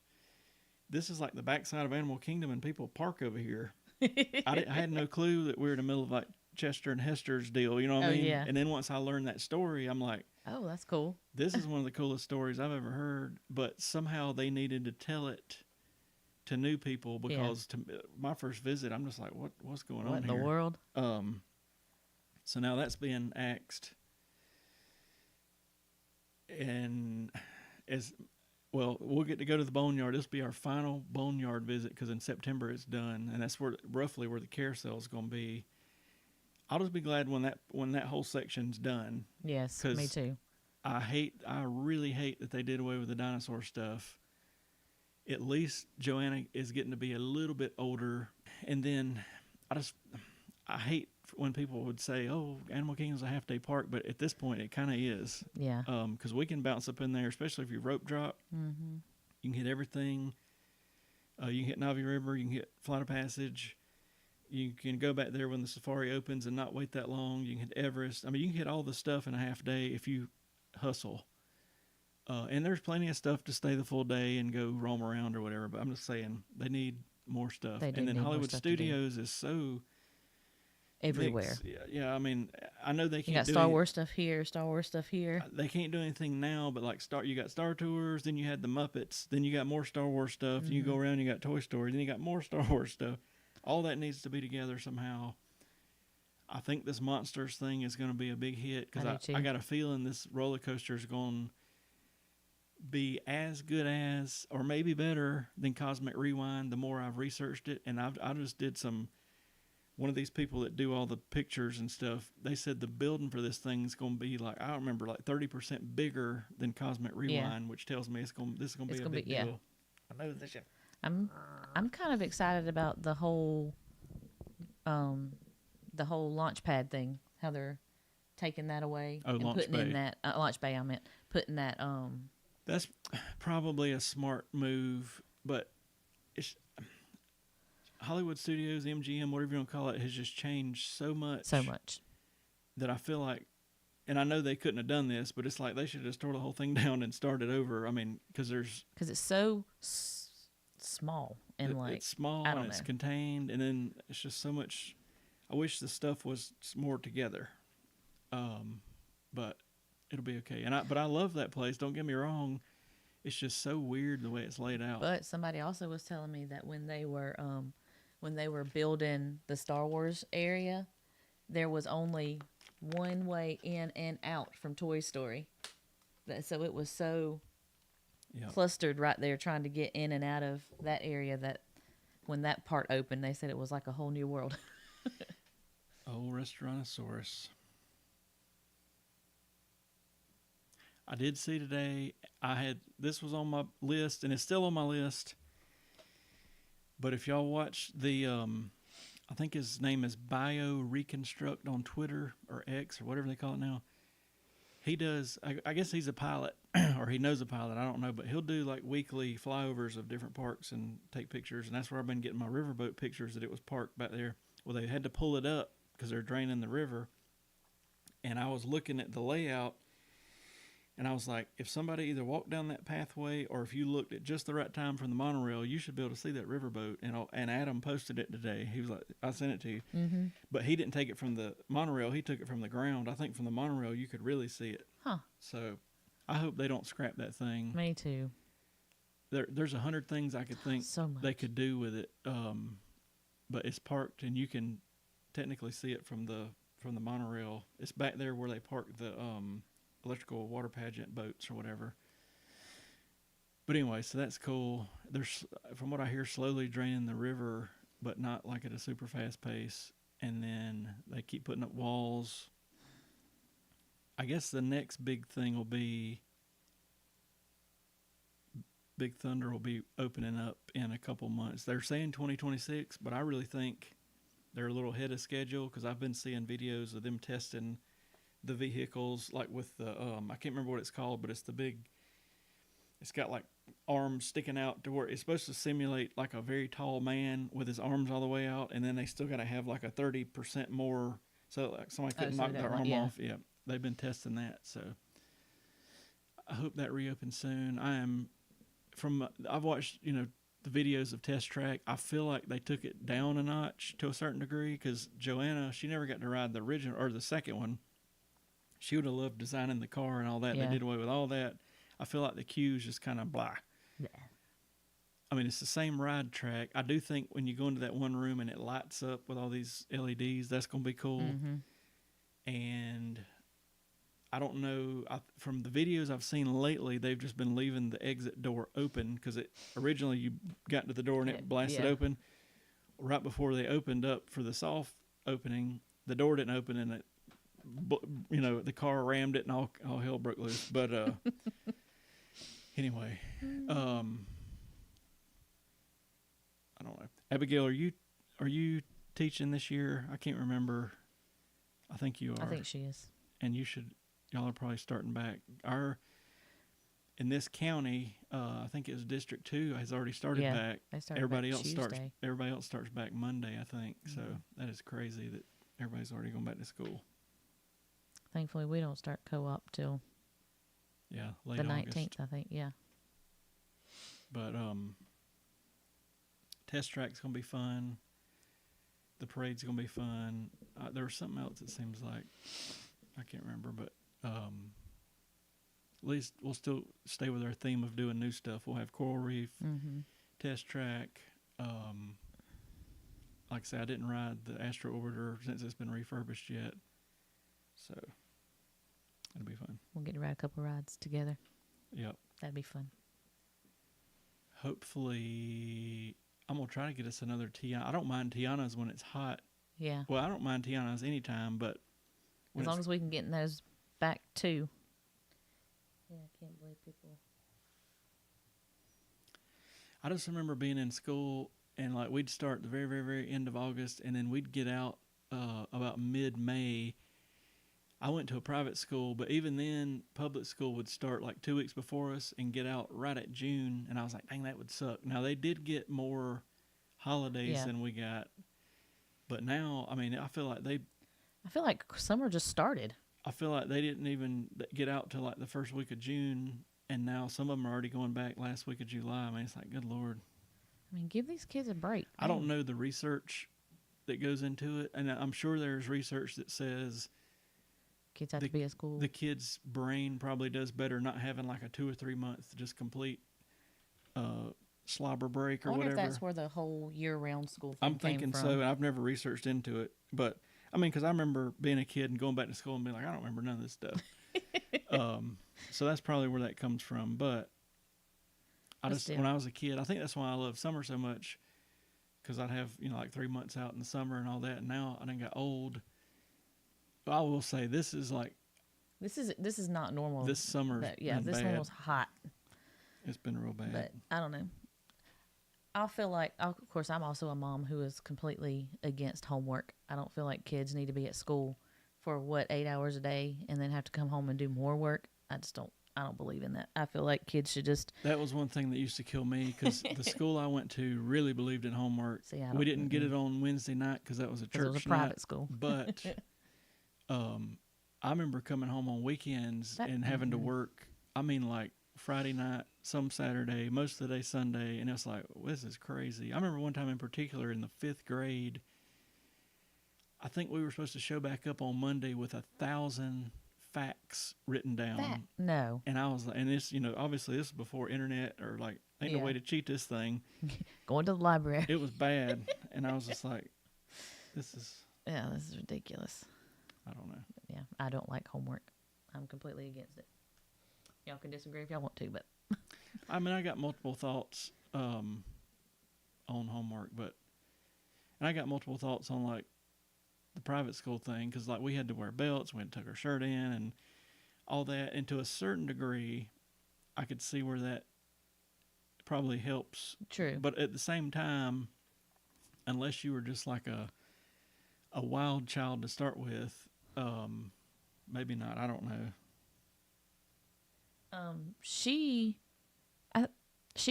this is like the backside of Animal Kingdom and people park over here. I had no clue that we were in the middle of like Chester and Hester's deal, you know what I mean? Yeah. And then once I learned that story, I'm like, oh, that's cool. this is one of the coolest stories I've ever heard. But somehow they needed to tell it to new people because to my first visit, I'm just like, what's going on in here? the world? So now that's being axed. And as well, we'll get to go to the Boneyard. This will be our final Boneyard visit because in September it's done, and that's roughly where the carousel is going to be. I'll just be glad when that whole section's done. Yes, me too. I really hate that they did away with the dinosaur stuff. At least Joanna is getting to be a little bit older, and then I hate when people would say, "Oh, Animal Kingdom's a half-day park," but at this point, it kind of is. Yeah. Because we can bounce up in there, especially if you rope drop. Mm-hmm. You can hit everything. You can hit Navi River. You can hit Flight of Passage. You can go back there when the safari opens and not wait that long. You can hit Everest. I mean, you can hit all the stuff in a half day if you hustle. And there's plenty of stuff to stay the full day and go roam around or whatever. But I'm just saying they need more stuff. They do and then need more Hollywood stuff to do. Studios is so Everywhere. mixed. Yeah. I mean, I know they can't. You got do Star Wars stuff here, Star Wars stuff here. They can't do anything now, but like you got Star Tours, then you had the Muppets, then you got more Star Wars stuff. Then you go around, you got Toy Story, then you got more Star Wars stuff. All that needs to be together somehow. I think this Monsters thing is going to be a big hit because I got a feeling this roller coaster is going to be as good as, or maybe better than Cosmic Rewind. The more I've researched it, and I just did one of these people that do all the pictures and stuff, they said the building for this thing is going to be like, I don't remember, like 30% bigger than Cosmic Rewind, which tells me this is going to be a big deal. I know this. I'm kind of excited about the whole launch pad thing. How they're taking that away Oh, and Launch putting Bay. in that Launch Bay. I meant putting that. That's probably a smart move, but it's Hollywood Studios, MGM, whatever you want to call it, has just changed so much. So much. That I feel like, and I know they couldn't have done this, but it's like they should have just tore the whole thing down and started over. I mean, because it's so small and it's small I and don't it's know. contained, and then it's just so much. I wish the stuff was more together, but it'll be okay. But I love that place. Don't get me wrong. It's just so weird the way it's laid out. But somebody also was telling me that when they were building the Star Wars area, there was only one way in and out from Toy Story. So it was so clustered right there trying to get in and out of that area that when that part opened, they said it was like a whole new world. Oh, Restaurantosaurus. I did see today, this was on my list, and it's still on my list. But if y'all watch the, I think his name is Bio Reconstruct on Twitter or X or whatever they call it now. He does, I guess he's a pilot, or he knows a pilot, I don't know, but he'll do like weekly flyovers of different parks and take pictures, and that's where I've been getting my riverboat pictures that it was parked back there. Well, they had to pull it up because they're draining the river, and I was looking at the layout, and I was like, if somebody either walked down that pathway or if you looked at just the right time from the monorail, you should be able to see that riverboat. And Adam posted it today. He was like, I sent it to you. Mm-hmm. But he didn't take it from the monorail. He took it from the ground. I think from the monorail, you could really see it. Huh. So I hope they don't scrap that thing. Me too. There's 100 things I could think So much. they could do with it. But it's parked, and you can technically see it from the monorail. It's back there where they park the electrical water pageant boats or whatever. But anyway, so that's cool. There's, from what I hear, slowly draining the river, but not like at a super fast pace. And then they keep putting up walls. I guess the next big thing will be Big Thunder will be opening up in a couple months. They're saying 2026, but I really think they're a little ahead of schedule because I've been seeing videos of them testing the vehicles, like with the I can't remember what it's called, but it's the big, it's got like arms sticking out to where it's supposed to simulate like a very tall man with his arms all the way out, and then they still got to have like a 30% more so like somebody couldn't knock their arm off. Yeah, they've been testing that, so I hope that reopens soon. I've watched the videos of Test Track. I feel like they took it down a notch to a certain degree because Joanna, she never got to ride the original or the second one. She would have loved designing the car and all that. Yeah. They did away with all that. I feel like the queue's just kind of blah. Yeah. I mean, it's the same ride track. I do think when you go into that one room and it lights up with all these LEDs, that's going to be cool. Mm-hmm. And I don't know. From the videos I've seen lately, they've just been leaving the exit door open because originally you got into the door and it blasted open. Right before they opened up for the soft opening, the door didn't open and it, the car rammed it and all hell broke loose. But anyway, I don't know. Abigail, are you teaching this year? I can't remember. I think you are. I think she is. And y'all are probably starting back. In this county, I think it was District 2 has already started back. They started Everybody back else Tuesday. Everybody else starts back Monday, I think. So that is crazy that everybody's already going back to school. Thankfully, we don't start co-op till Late the 19th, August. I think. Yeah. But Test Track's going to be fun. The parade's going to be fun. There was something else it seems like. I can't remember, but at least we'll still stay with our theme of doing new stuff. We'll have Coral Reef, Test Track. Like I said, I didn't ride the Astro Orbiter since it's been refurbished yet. So it'll be fun. We'll get to ride a couple rides together. Yep. That'd be fun. Hopefully, I'm going to try to get us another Tiana. I don't mind Tiana's when it's hot. Yeah. Well, I don't mind Tiana's anytime, but As long as we can get in those back too. Yeah, I can't believe people. I just remember being in school and like we'd start the very, very, very end of August, and then we'd get out about mid-May. I went to a private school, but even then, public school would start like 2 weeks before us and get out right at June. And I was like, dang, that would suck. Now, they did get more holidays Yeah. than we got. But now, I mean, I feel like summer just started. I feel like they didn't even get out till like the first week of June. And now some of them are already going back last week of July. I mean, it's like, good Lord. I mean, give these kids a break. I don't know the research that goes into it. And I'm sure there's research that says Kids have to be at school. the kid's brain probably does better not having like a 2 or 3 month just complete slobber break or I wonder whatever. if that's where the whole year-round school thing I'm came thinking from. so, and I've never researched into it. But, I mean, because I remember being a kid and going back to school and being like, I don't remember none of this stuff. So that's probably where that comes from. But when I was a kid, I think that's why I love summer so much, because I'd have, like 3 months out in the summer and all that. And now I done got old. But I will say this is not normal. this summer's been this bad. one was hot. It's been real bad. But I don't know. I feel like, of course, I'm also a mom who is completely against homework. I don't feel like kids need to be at school for 8 hours a day and then have to come home and do more work. I don't believe in that. I feel like kids should just. That was one thing that used to kill me, because the school I went to really believed in homework. See, We didn't get it on Wednesday night because that was a church it was a private night, school. But I remember coming home on weekends and having to work. I mean, like Friday night, some Saturday, most of the day Sunday, and it's like, this is crazy. I remember one time in particular in the 5th grade, I think we were supposed to show back up on Monday with 1,000 facts written down. No. And I was like, and this, obviously this is before internet or like, ain't no way to cheat this thing. Going to the library. It was bad. And I was just like, this is ridiculous. I don't know. Yeah, I don't like homework. I'm completely against it. Y'all can disagree if y'all want to, but I mean, I got multiple thoughts on homework, and I got multiple thoughts on like the private school thing, because like we had to wear belts, we had to tuck our shirt in, and all that. And to a certain degree, I could see where that probably helps. True. But at the same time, unless you were just like a wild child to start with, maybe not. I don't know. She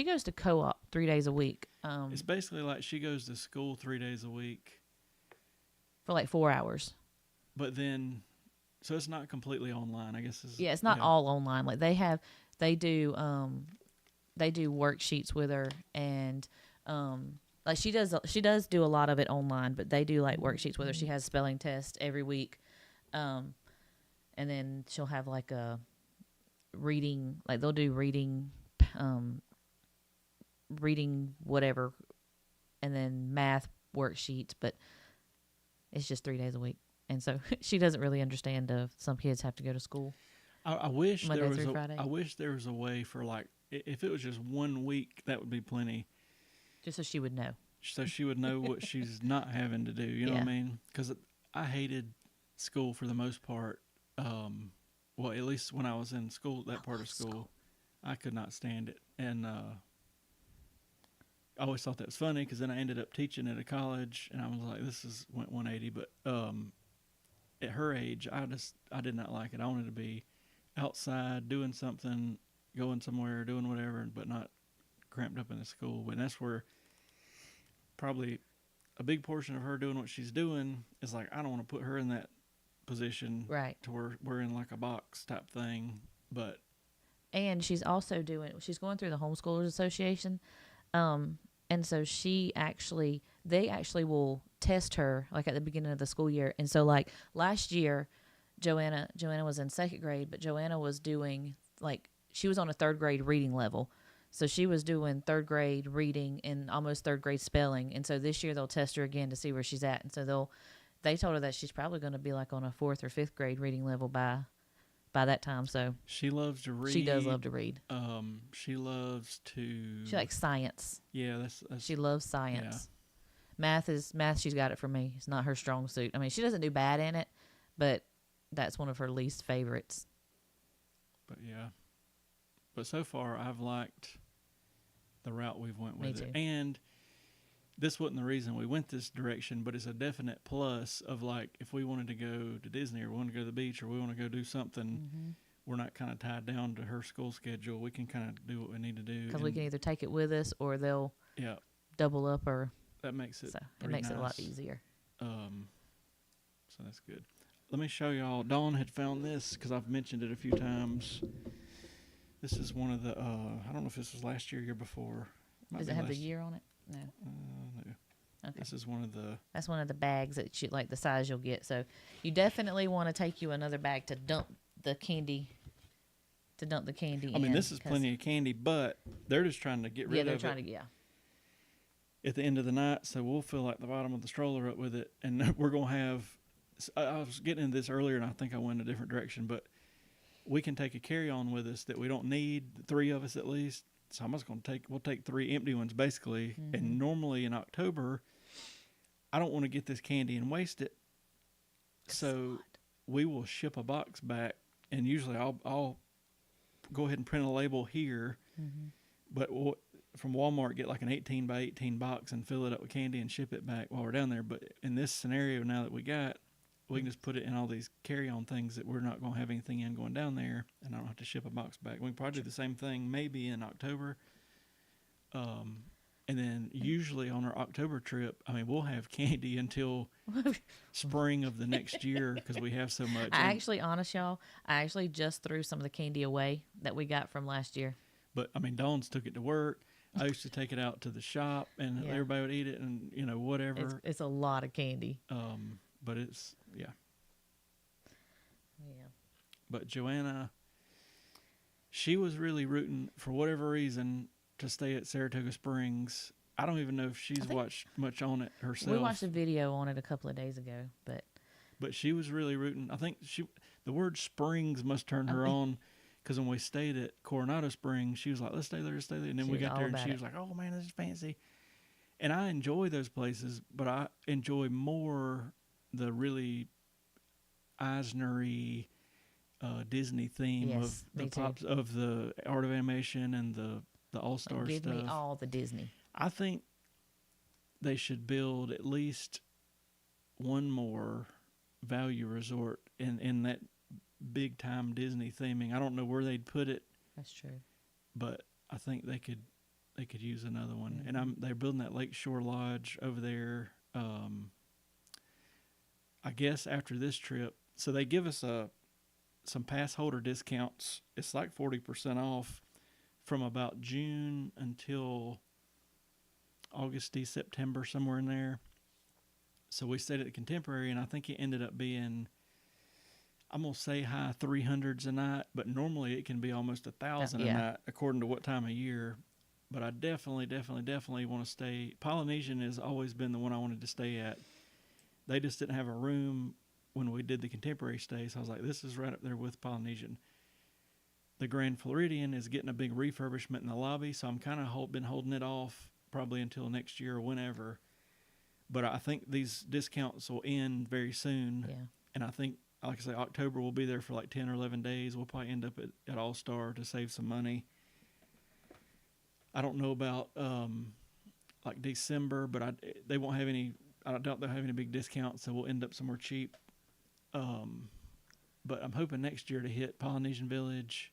goes to co-op 3 days a week. It's basically like she goes to school 3 days a week for like 4 hours. But then, so it's not completely online, I guess. It's not all online. Like they do worksheets with her, and like she does do a lot of it online, but they do like worksheets with her. She has spelling tests every week, and then she'll have like a reading, like they'll do reading whatever, and then math worksheets, but it's just 3 days a week. And so she doesn't really understand some kids have to go to school. I wish Monday there was through Friday. I wish there was a way for like, if it was just 1 week, that would be plenty. Just so she would know. So she would know what she's not having to do. You know what I mean? Because I hated school for the most part. Well, at least when I was in school, that part of school, I could not stand it. And I always thought that was funny, because then I ended up teaching at a college, and I was like, went 180. But at her age, I did not like it. I wanted to be outside doing something, going somewhere, doing whatever, but not cramped up in the school. And that's where probably a big portion of her doing what she's doing is like, I don't want to put her in that position, right, to where we're in like a box type thing. But and she's also she's going through the Homeschoolers Association, and so they actually will test her like at the beginning of the school year. And so like last year, Joanna was in 2nd grade, but Joanna was doing like, she was on a 3rd grade reading level. So she was doing 3rd grade reading and almost 3rd grade spelling. And so this year they'll test her again to see where she's at. And so they told her that she's probably going to be like on a 4th or 5th grade reading level by that time. So she loves to read. She does love to read. She loves to. She likes science. Yeah, that's she loves science. Yeah. Math. She's got it for me. It's not her strong suit. I mean, she doesn't do bad in it, but that's one of her least favorites. But yeah, but so far I've liked the route we've went with it. And this wasn't the reason we went this direction, but it's a definite plus of like if we wanted to go to Disney or we want to go to the beach or we want to go do something, we're not kind of tied down to her school schedule. We can kind of do what we need to do. Because we can either take it with us or they'll yeah, double up, or that makes it so it pretty makes it a lot nice. easier. So that's good. Let me show y'all. Dawn had found this because I've mentioned it a few times. This is one of the. I don't know if this was last year, year before. Might Does be it have the last- year on it? No. No. Okay. This is one of the. That's one of the bags that you like the size you'll get. So you definitely want to take you another bag to dump the candy. I mean, this is plenty of candy, but they're just trying to get rid Yeah, they're of trying it to. Yeah. at the end of the night. So we'll fill like the bottom of the stroller up with it, and we're gonna have. I was getting into this earlier, and I think I went in a different direction, but we can take a carry-on with us that we don't need. 3 of us at least. So I'm just gonna we'll take 3 empty ones basically. And normally in October, I don't want to get this candy and waste it. So we will ship a box back, and usually I'll go ahead and print a label here, but from Walmart get like an 18 by 18 box and fill it up with candy and ship it back while we're down there. But in this scenario now that we can just put it in all these carry-on things that we're not going to have anything in going down there, and I don't have to ship a box back. We can probably do the same thing maybe in October. And then usually on our October trip, I mean, we'll have candy until spring of the next year because we have so much. I actually just threw some of the candy away that we got from last year. But I mean, Dawn's took it to work. I used to take it out to the shop, and Yeah. everybody would eat it, and whatever. It's a lot of candy. But it's Yeah. But Joanna, she was really rooting for whatever reason to stay at Saratoga Springs. I don't even know if she's watched much on it herself. We watched a video on it a couple of days ago, But she was really rooting. I think the word Springs must turn her on, because when we stayed at Coronado Springs, she was like, "Let's stay there, let's stay there." And then She we was got all there, and about she it. was like, "Oh man, this is fancy." And I enjoy those places, but I enjoy more the really Eisner-y, Disney theme Yes, of the me too. pops of the Art of Animation and the All Star give stuff. me all the Disney. I think they should build at least one more value resort in that big time Disney theming. I don't know where they'd put it, That's true. but I think they could use another one. And they're building that Lakeshore Lodge over there. I guess after this trip, so they give us some pass holder discounts. It's like 40% off from about June until August, September, somewhere in there. So we stayed at the Contemporary, and I think it ended up being, I'm going to say high 300s a night, but normally it can be almost 1,000 a Yeah. night according to what time of year. But I definitely want to stay. Polynesian has always been the one I wanted to stay at. They just didn't have a room when we did the Contemporary stay, so I was like, this is right up there with Polynesian. The Grand Floridian is getting a big refurbishment in the lobby, so I'm kind of been holding it off probably until next year or whenever. But I think these discounts will end very soon. Yeah. And I think, like I say, October we'll be there for like 10 or 11 days. We'll probably end up at All Star to save some money. I don't know about like December, but they won't have any. I doubt they'll have any big discounts, so we'll end up somewhere cheap. But I'm hoping next year to hit Polynesian Village,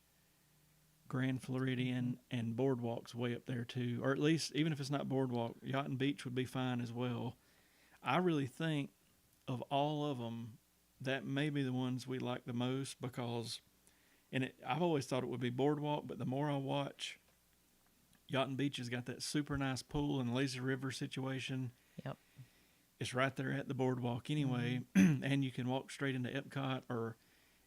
Grand Floridian, and Boardwalk's way up there too. Or at least, even if it's not Boardwalk, Yacht and Beach would be fine as well. I really think of all of them, that may be the ones we like the most because, I've always thought it would be Boardwalk, but the more I watch, Yacht and Beach has got that super nice pool and lazy river situation. Yep. It's right there at the boardwalk anyway, and you can walk straight into Epcot or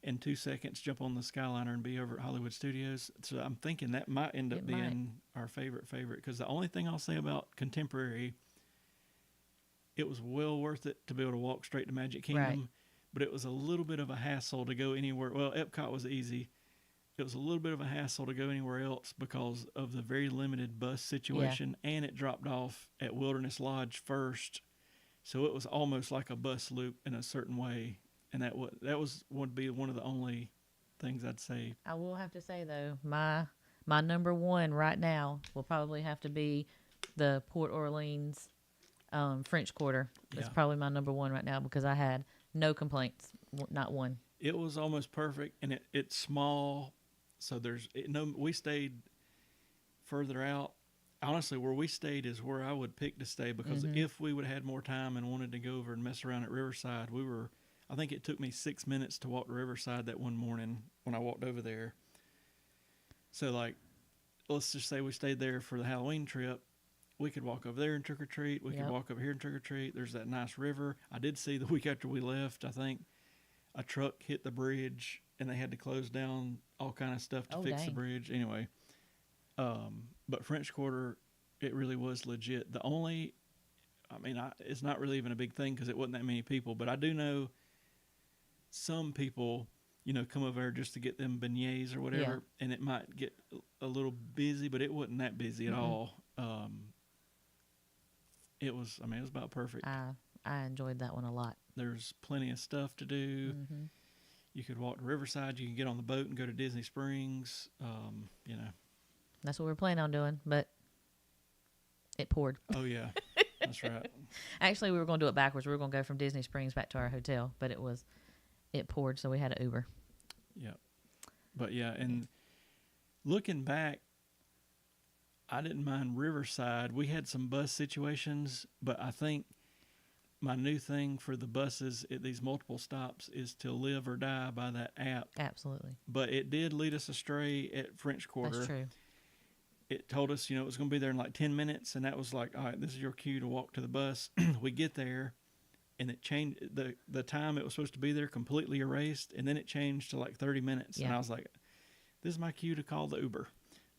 in 2 seconds jump on the Skyliner and be over at Hollywood Studios. So I'm thinking that might end up being our favorite because the only thing I'll say about Contemporary, it was well worth it to be able to walk straight to Magic Kingdom, Right. but it was a little bit of a hassle to go anywhere. Well, Epcot was easy. It was a little bit of a hassle to go anywhere else because of the very limited bus situation, and it dropped off at Wilderness Lodge first. So it was almost like a bus loop in a certain way, and would be one of the only things I'd say. I will have to say though, my number one right now will probably have to be the Port Orleans French Quarter is Yeah. probably my number one right now because I had no complaints, not one. It was almost perfect, and it's small, so we stayed further out. Honestly, where we stayed is where I would pick to stay because if we would have had more time and wanted to go over and mess around at Riverside, I think it took me 6 minutes to walk to Riverside that one morning when I walked over there. So, like, let's just say we stayed there for the Halloween trip. We could walk over there and trick or treat. We could walk over here and trick or treat. There's that nice river. I did see the week after we left, I think, a truck hit the bridge and they had to close down all kind of stuff to fix the bridge. Anyway, but French Quarter, it really was legit. It's not really even a big thing because it wasn't that many people, but I do know some people, come over there just to get them beignets or whatever, and it might get a little busy, but it wasn't that busy at all. It was about perfect. I enjoyed that one a lot. There's plenty of stuff to do. You could walk to Riverside. You can get on the boat and go to Disney Springs. That's what we're planning on doing, but it poured. Oh, yeah. That's right. Actually, we were going to do it backwards. We were going to go from Disney Springs back to our hotel, but it poured, so we had an Uber. Yeah. But, yeah, and looking back, I didn't mind Riverside. We had some bus situations, but I think my new thing for the buses at these multiple stops is to live or die by that app. Absolutely. But it did lead us astray at French Quarter. That's true. It told us, it was going to be there in like 10 minutes, and that was like, all right, this is your cue to walk to the bus. We get there, and it changed. The time it was supposed to be there completely erased, and then it changed to like 30 minutes. Yeah. And I was like, this is my cue to call the Uber.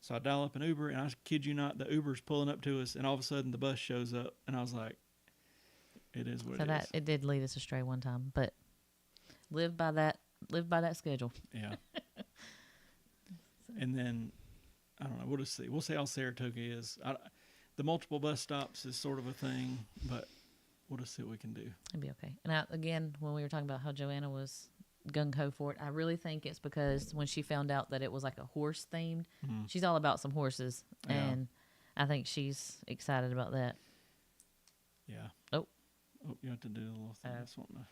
So I dial up an Uber, and I kid you not, the Uber's pulling up to us, and all of a sudden the bus shows up, and I was like, it is what it is. It did lead us astray one time, but live by that schedule. Yeah. And then, I don't know, we'll just see. We'll see how Saratoga is. The multiple bus stops is sort of a thing, but we'll just see what we can do. It'd be okay. And again, when we were talking about how Joanna was gung-ho for it, I really think it's because when she found out that it was like a horse themed, she's all about some horses, and I think she's excited about that. Yeah. Oh, you have to do a little thing. I just want to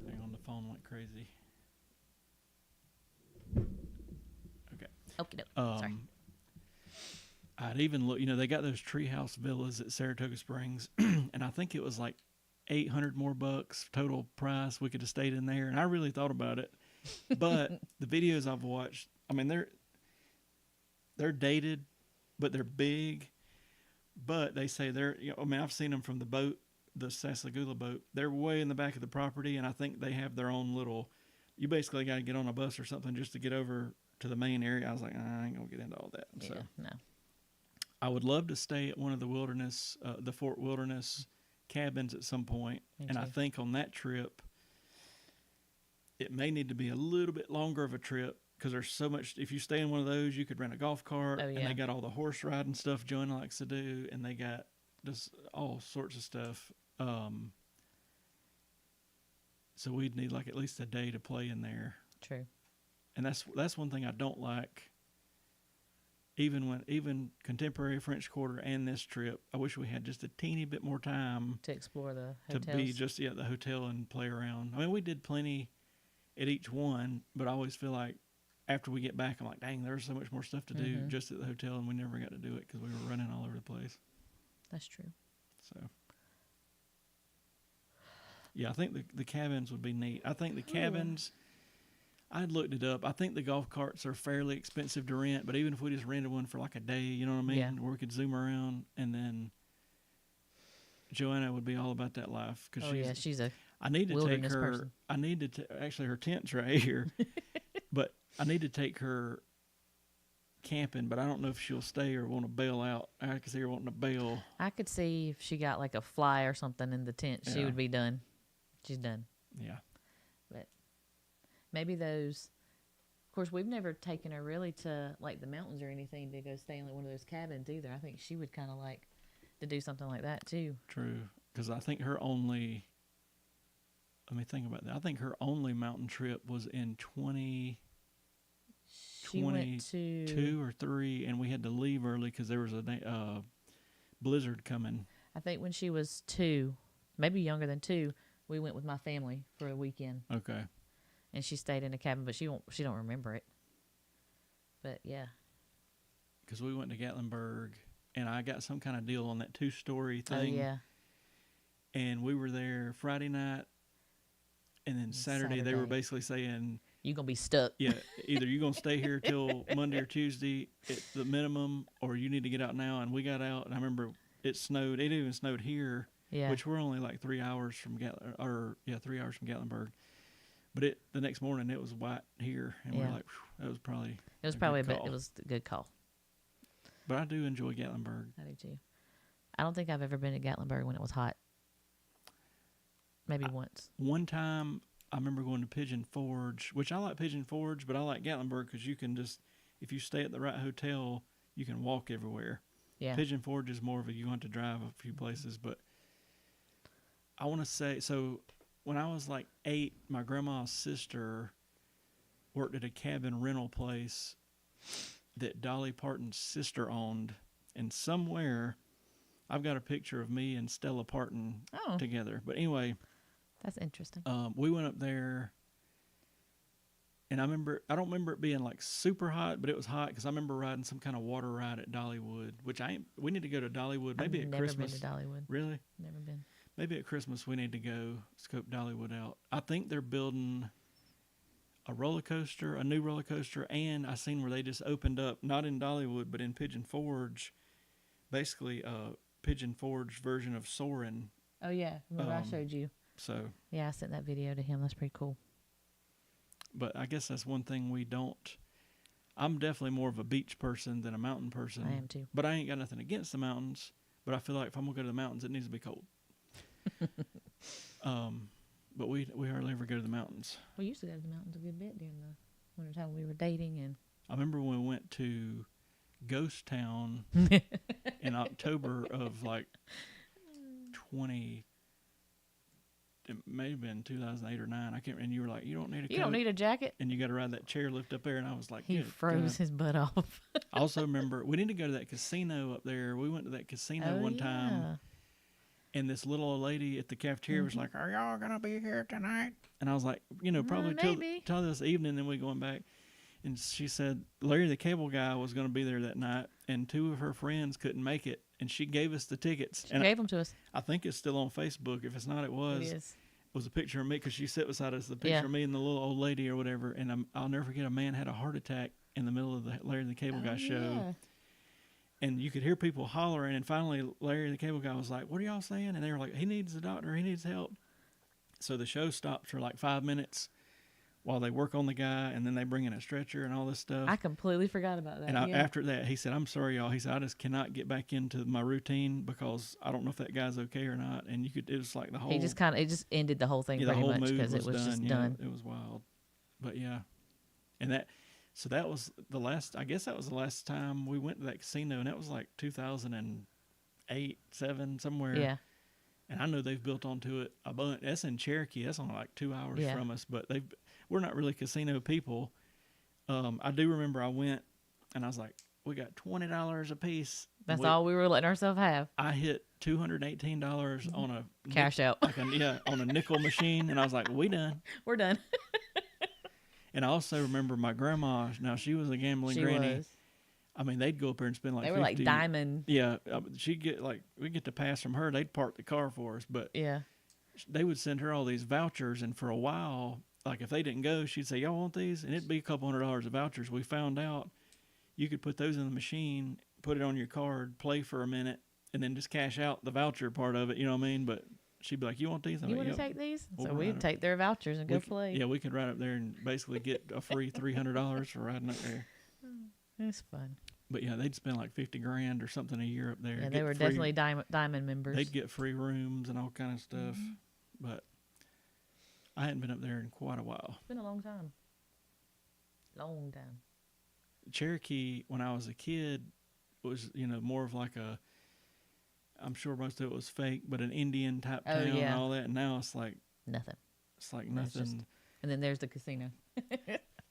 hang on, the phone went crazy. Okay. Okay, sorry. I'd even look, they got those treehouse villas at Saratoga Springs, and I think it was like $800 more total price. We could have stayed in there, and I really thought about it. But the videos I've watched, they're dated, but they're big. But they say I've seen them from the boat, the Sasagula boat. They're way in the back of the property, and I think they have their own little. You basically got to get on a bus or something just to get over to the main area. I was like, I ain't gonna get into all that. Yeah, so no. I would love to stay at one of the Fort Wilderness cabins at some point. And I think on that trip, it may need to be a little bit longer of a trip because there's so much. If you stay in one of those, you could rent a golf cart, and they got all the horse riding stuff Joanna likes to do, and they got just all sorts of stuff. So we'd need like at least a day to play in there. True. And that's one thing I don't like. Even contemporary French Quarter and this trip, I wish we had just a teeny bit more time to explore the hotels. To be just the hotel and play around. I mean, we did plenty at each one, but I always feel like after we get back, I'm like, dang, there's so much more stuff to do just at the hotel, and we never got to do it because we were running all over the place. That's true. So, yeah, I think the cabins would be neat. I think the cabins, I'd looked it up. I think the golf carts are fairly expensive to rent, but even if we just rented one for like a day, you know what I mean? Yeah. Where we could zoom around, and then Joanna would be all about that life. Cause she's a I need to take her. person. I need to actually, her tent's right here, but I need to take her camping, but I don't know if she'll stay or want to bail out. I could see her wanting to bail. I could see if she got like a fly or something in the tent, she would be done. She's done. Yeah. But maybe those. Of course, we've never taken her really to like the mountains or anything to go stay in like one of those cabins either. I think she would kind of like to do something like that too. True, because I think her only. Let me think about that. I think her only mountain trip was in 2022 or 3, and we had to leave early because there was a blizzard coming. I think when she was 2, maybe younger than 2, we went with my family for a weekend, Okay. and she stayed in a cabin, but she don't remember it. But yeah, Because we went to Gatlinburg, and I got some kind of deal on that 2-story thing. oh yeah, And we were there Friday night, and then Saturday they were Saturday. basically saying, you gonna be stuck. yeah, either you're going to stay here till Monday or Tuesday at the minimum, or you need to get out now. And we got out, and I remember it snowed. It even snowed here, Yeah, which we're only like 3 hours from 3 hours from Gatlinburg. But the next morning it was white here, and we're Yeah. like, that was probably it was a probably good call. it was a good call. But I do enjoy Gatlinburg. I do too. I don't think I've ever been to Gatlinburg when it was hot. Maybe once. One time, I remember going to Pigeon Forge, which I like Pigeon Forge, but I like Gatlinburg because you can just, if you stay at the right hotel, you can walk everywhere. Yeah. Pigeon Forge is more of a, you want to drive a few places, but I want to say, so when I was like 8, my grandma's sister worked at a cabin rental place that Dolly Parton's sister owned, and somewhere I've got a picture of me and Stella Parton Oh, together. But anyway, that's interesting. we went up there, and I don't remember it being like super hot, but it was hot because I remember riding some kind of water ride at Dollywood, which we need to go to Dollywood maybe I've at never Christmas. been to Dollywood. Really? Never been. Maybe at Christmas we need to go scope Dollywood out. I think they're building a roller coaster, a new roller coaster, and I seen where they just opened up, not in Dollywood, but in Pigeon Forge, basically a Pigeon Forge version of Soarin'. Oh yeah, remember I Um, showed you. So, Yeah, I sent that video to him. That's pretty cool. but I guess that's one thing we don't. I'm definitely more of a beach person than a mountain person. I am too. But I ain't got nothing against the mountains. But I feel like if I'm gonna go to the mountains, it needs to be cold. But we hardly ever go to the mountains. We used to go to the mountains a good bit during the wintertime when we were dating, and I remember when we went to Ghost Town in October of like 20. It may have been 2008 or 9. I can't. And you were like, "You don't need a coat, you don't need a jacket. and you got to ride that chairlift up there." And I was like, He "Good froze God." his butt off. I also remember we need to go to that casino up there. We went to that casino one time, and this little old lady at the cafeteria was like, "Are y'all gonna be here tonight?" And I was like, probably maybe. till this evening. Then we going back, and she said Larry the Cable Guy was gonna be there that night, and 2 of her friends couldn't make it, and she gave us the tickets. She and gave them to us. I think it's still on Facebook. If it's not, it was. It is. Was a picture of me because she sat beside us. The picture of me and the little old lady or whatever. And I'll never forget. A man had a heart attack in the middle of the Larry the Cable Guy show. Yeah. And you could hear people hollering, and finally Larry the Cable Guy was like, "What are y'all saying?" And they were like, "He needs the doctor. He needs help." So the show stops for like 5 minutes while they work on the guy, and then they bring in a stretcher and all this stuff. I completely forgot about that. and yeah. after that, he said, "I'm sorry, y'all." He said, "I just cannot get back into my routine because I don't know if that guy's okay or not." And it was like the whole. He just it just ended the whole thing yeah, the pretty whole much mood because it was done. just Yeah, done. It was wild, but yeah, and that was the last. I guess that was the last time we went to that casino, and that was like 2008, 7, somewhere. Yeah. And I know they've built onto it a bunch. That's in Cherokee. That's only like 2 hours Yeah. from us, but we're not really casino people. I do remember I went, and I was like, "We got $20 a piece." That's all we were letting ourselves have. I hit $218 on a Cash out. on a nickel machine, and I was like, "We done." We're done. And I also remember my grandma. Now she was a gambling She granny. was. I mean, they'd go up there and spend like They were 50. like diamond. Yeah, she'd get we get to pass from her. They'd park the car for us, but Yeah. they would send her all these vouchers. And for a while, like if they didn't go, she'd say, "Y'all want these?" And it'd be a couple $100 of vouchers. We found out you could put those in the machine, put it on your card, play for a minute, and then just cash out the voucher part of it. You know what I mean? But she'd be like, "You want these?" I'm You like, want to "Yep." take these? We'll So ride we'd 'em. take their vouchers and go play. Yeah, we could ride up there and basically get a free $300 for riding up there. It's fun. But yeah, they'd spend like 50 grand or something a year up there. Yeah, get they were free- definitely diamond members. They'd get free rooms and all kind of stuff. Mm-hmm. But I hadn't been up there in quite a while. It's been a long time. Long time. Cherokee, when I was a kid, was more of like I'm sure most of it was fake, but an Indian type Oh, town and yeah. all that. And now it's like Nothing. That's nothing. just- And then there's the casino.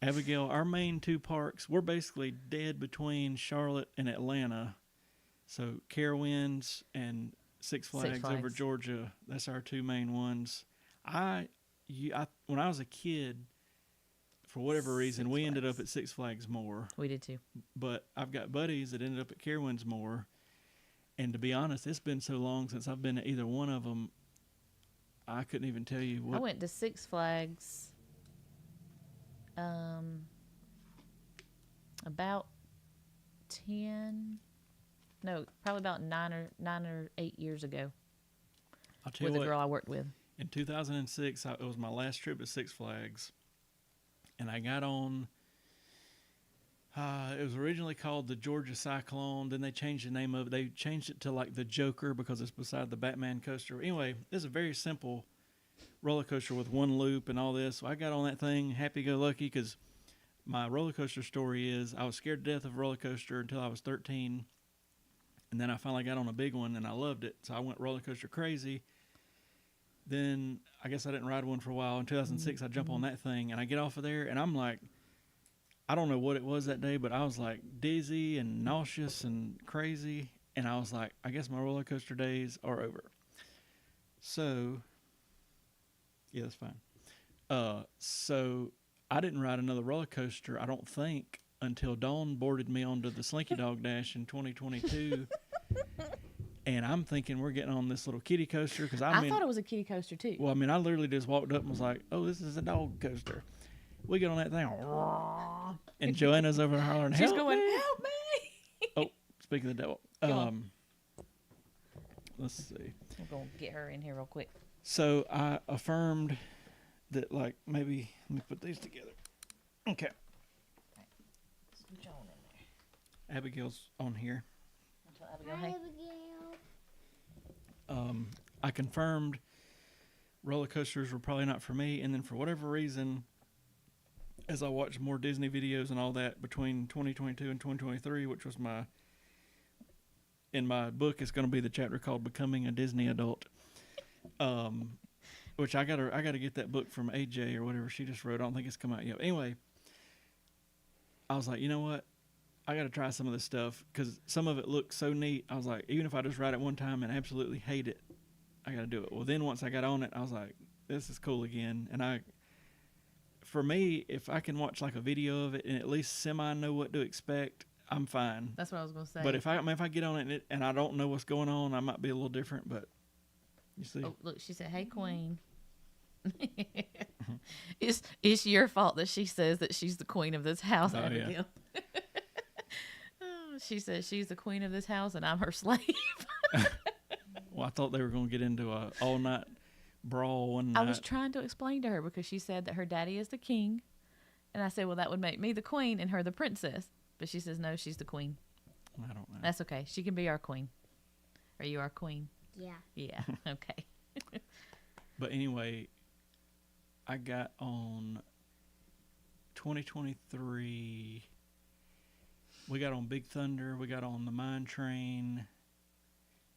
Abigail, our main 2 parks, we're basically dead between Charlotte and Atlanta. So Carowinds and Six Flags over Flags. Georgia. That's our two main ones. When I was a kid, for whatever reason, Six we ended Flags. up at Six Flags more. We did too. But I've got buddies that ended up at Carowinds more. And to be honest, it's been so long since I've been at either one of them, I couldn't even tell you what. I went to Six Flags about 10, no, probably about 9 or 8 years ago I'll tell you with what, a girl I worked with. in 2006, it was my last trip at Six Flags. And I got on, it was originally called the Georgia Cyclone. Then they changed the name of it. They changed it to like the Joker because it's beside the Batman coaster. Anyway, it's a very simple roller coaster with one loop and all this. So I got on that thing, happy-go-lucky, because my roller coaster story is I was scared to death of a roller coaster until I was 13. And then I finally got on a big one, and I loved it. So I went roller coaster crazy. Then I guess I didn't ride one for a while. In 2006, I jump on that thing, and I get off of there, and I'm like, I don't know what it was that day, but I was like dizzy and nauseous and crazy. And I was like, I guess my roller coaster days are over. So, yeah, that's fine. So I didn't ride another roller coaster, I don't think, until Dawn boarded me onto the Slinky Dog Dash in 2022. And I'm thinking we're getting on this little kiddie coaster because I thought it was a kiddie coaster too. Well, I mean, I literally just walked up and was like, "Oh, this is a dog coaster." We get on that thing, and Joanna's over there hollering, She's "Help going, me!" help me! Oh, speaking of the devil, Go on. let's see. We're going to get her in here real quick. So I affirmed that, like, maybe let me put these together. Okay, Switch on in there. Abigail's on here. Until Abigail, hey. I confirmed roller coasters were probably not for me, and then for whatever reason, as I watched more Disney videos and all that between 2022 and 2023, which was in my book, it's going to be the chapter called "Becoming a Disney Adult," which I gotta get that book from AJ or whatever she just wrote. I don't think it's come out yet. Anyway, I was like, you know what? I got to try some of this stuff because some of it looks so neat. I was like, even if I just ride it one time and absolutely hate it, I got to do it. Well, then once I got on it, I was like, this is cool again. And for me, if I can watch like a video of it and at least semi know what to expect, I'm fine. That's what I was going to say. But if I get on it and I don't know what's going on, I might be a little different. But you see, Oh, look, she said, hey, Queen. It's your fault that she says that she's the queen of this house, Oh, yeah. Abigail. She says she's the queen of this house and I'm her slave. well, I thought they were going to get into a all night brawl one night. I was trying to explain to her because she said that her daddy is the king. And I said, well, that would make me the queen and her the princess. But she says, no, she's the queen. I don't know. That's okay. She can be our queen. Are you our queen? Yeah. Yeah. Okay. But anyway, I got on 2023. We got on Big Thunder. We got on the Mine Train.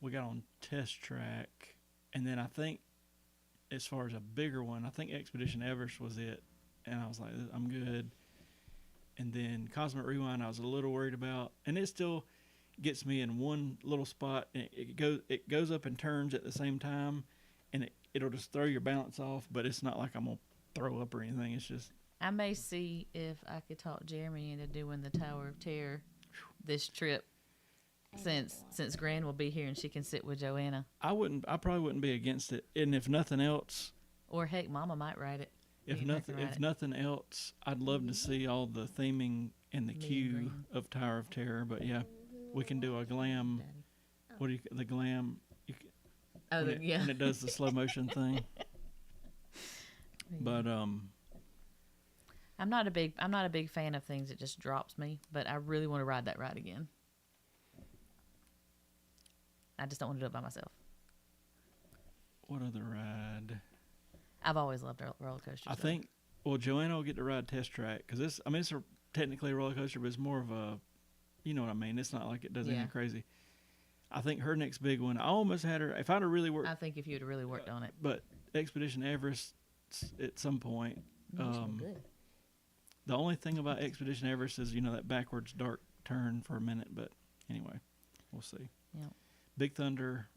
We got on Test Track. And then I think, as far as a bigger one, I think Expedition Everest was it. And I was like, I'm good. And then Cosmic Rewind, I was a little worried about. And it still gets me in one little spot. And it goes up and turns at the same time. And it'll just throw your balance off. But it's not like I'm going to throw up or anything. It's just... I may see if I could talk Jeremy into doing the Tower of Terror this trip, since Gran will be here and she can sit with Joanna. I probably wouldn't be against it. And if nothing else, Or heck, Mama might ride it. if You nothing, can ride if it. nothing else, I'd love to see all the theming and the Me and queue Gran. of Tower of Terror. But yeah, we can do a glam. Daddy. What do you the glam? Oh, When yeah. and it does the slow motion thing. But I'm not a big fan of things that just drops me, but I really want to ride that ride again. I just don't want to do it by myself. what other ride? I've always loved roller coasters. I though. think. Well, Joanna will get to ride Test Track because it's technically a roller coaster, but it's more of a, you know what I mean. It's not like it does Yeah. anything crazy. I think her next big one. I almost had her. If I'd have really worked, I think if you'd have really worked on it. but Expedition Everest at some point. Those were good. The only thing about Expedition Everest is that backwards dark turn for a minute. But anyway, we'll see. Yeah. Big Thunder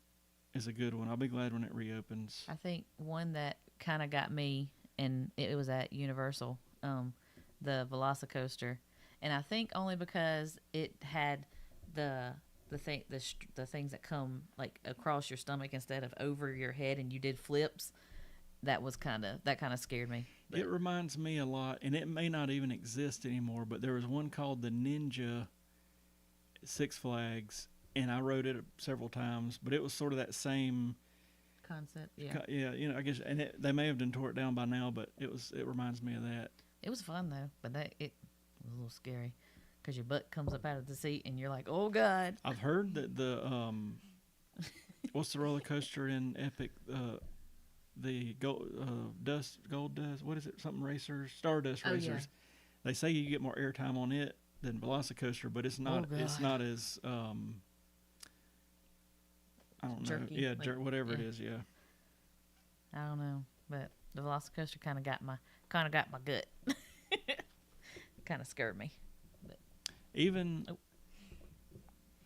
is a good one. I'll be glad when it reopens. I think one that kind of got me, and it was at Universal, the Velocicoaster, and I think only because it had the the things that come like across your stomach instead of over your head, and you did flips. That kind of scared me. But It reminds me a lot, and it may not even exist anymore, but there was one called the Ninja at Six Flags, and I rode it several times, but it was sort of that same, concept, yeah. yeah, I guess, and they may have done tore it down by now, but it reminds me of that. It was fun though, but it was a little scary because your butt comes up out of the seat and you're like, oh god. I've heard that the what's the roller coaster in Epic? The gold dust, what is it? Something racers, Stardust Oh, Racers. yeah. They say you get more airtime on it than Velocicoaster, but it's not. Oh, It's God. not as I don't know. Jerky, Yeah, like- whatever it yeah. is. Yeah. I don't know, but the Velocicoaster kind of got my gut. Kind of scared me. Even Oh.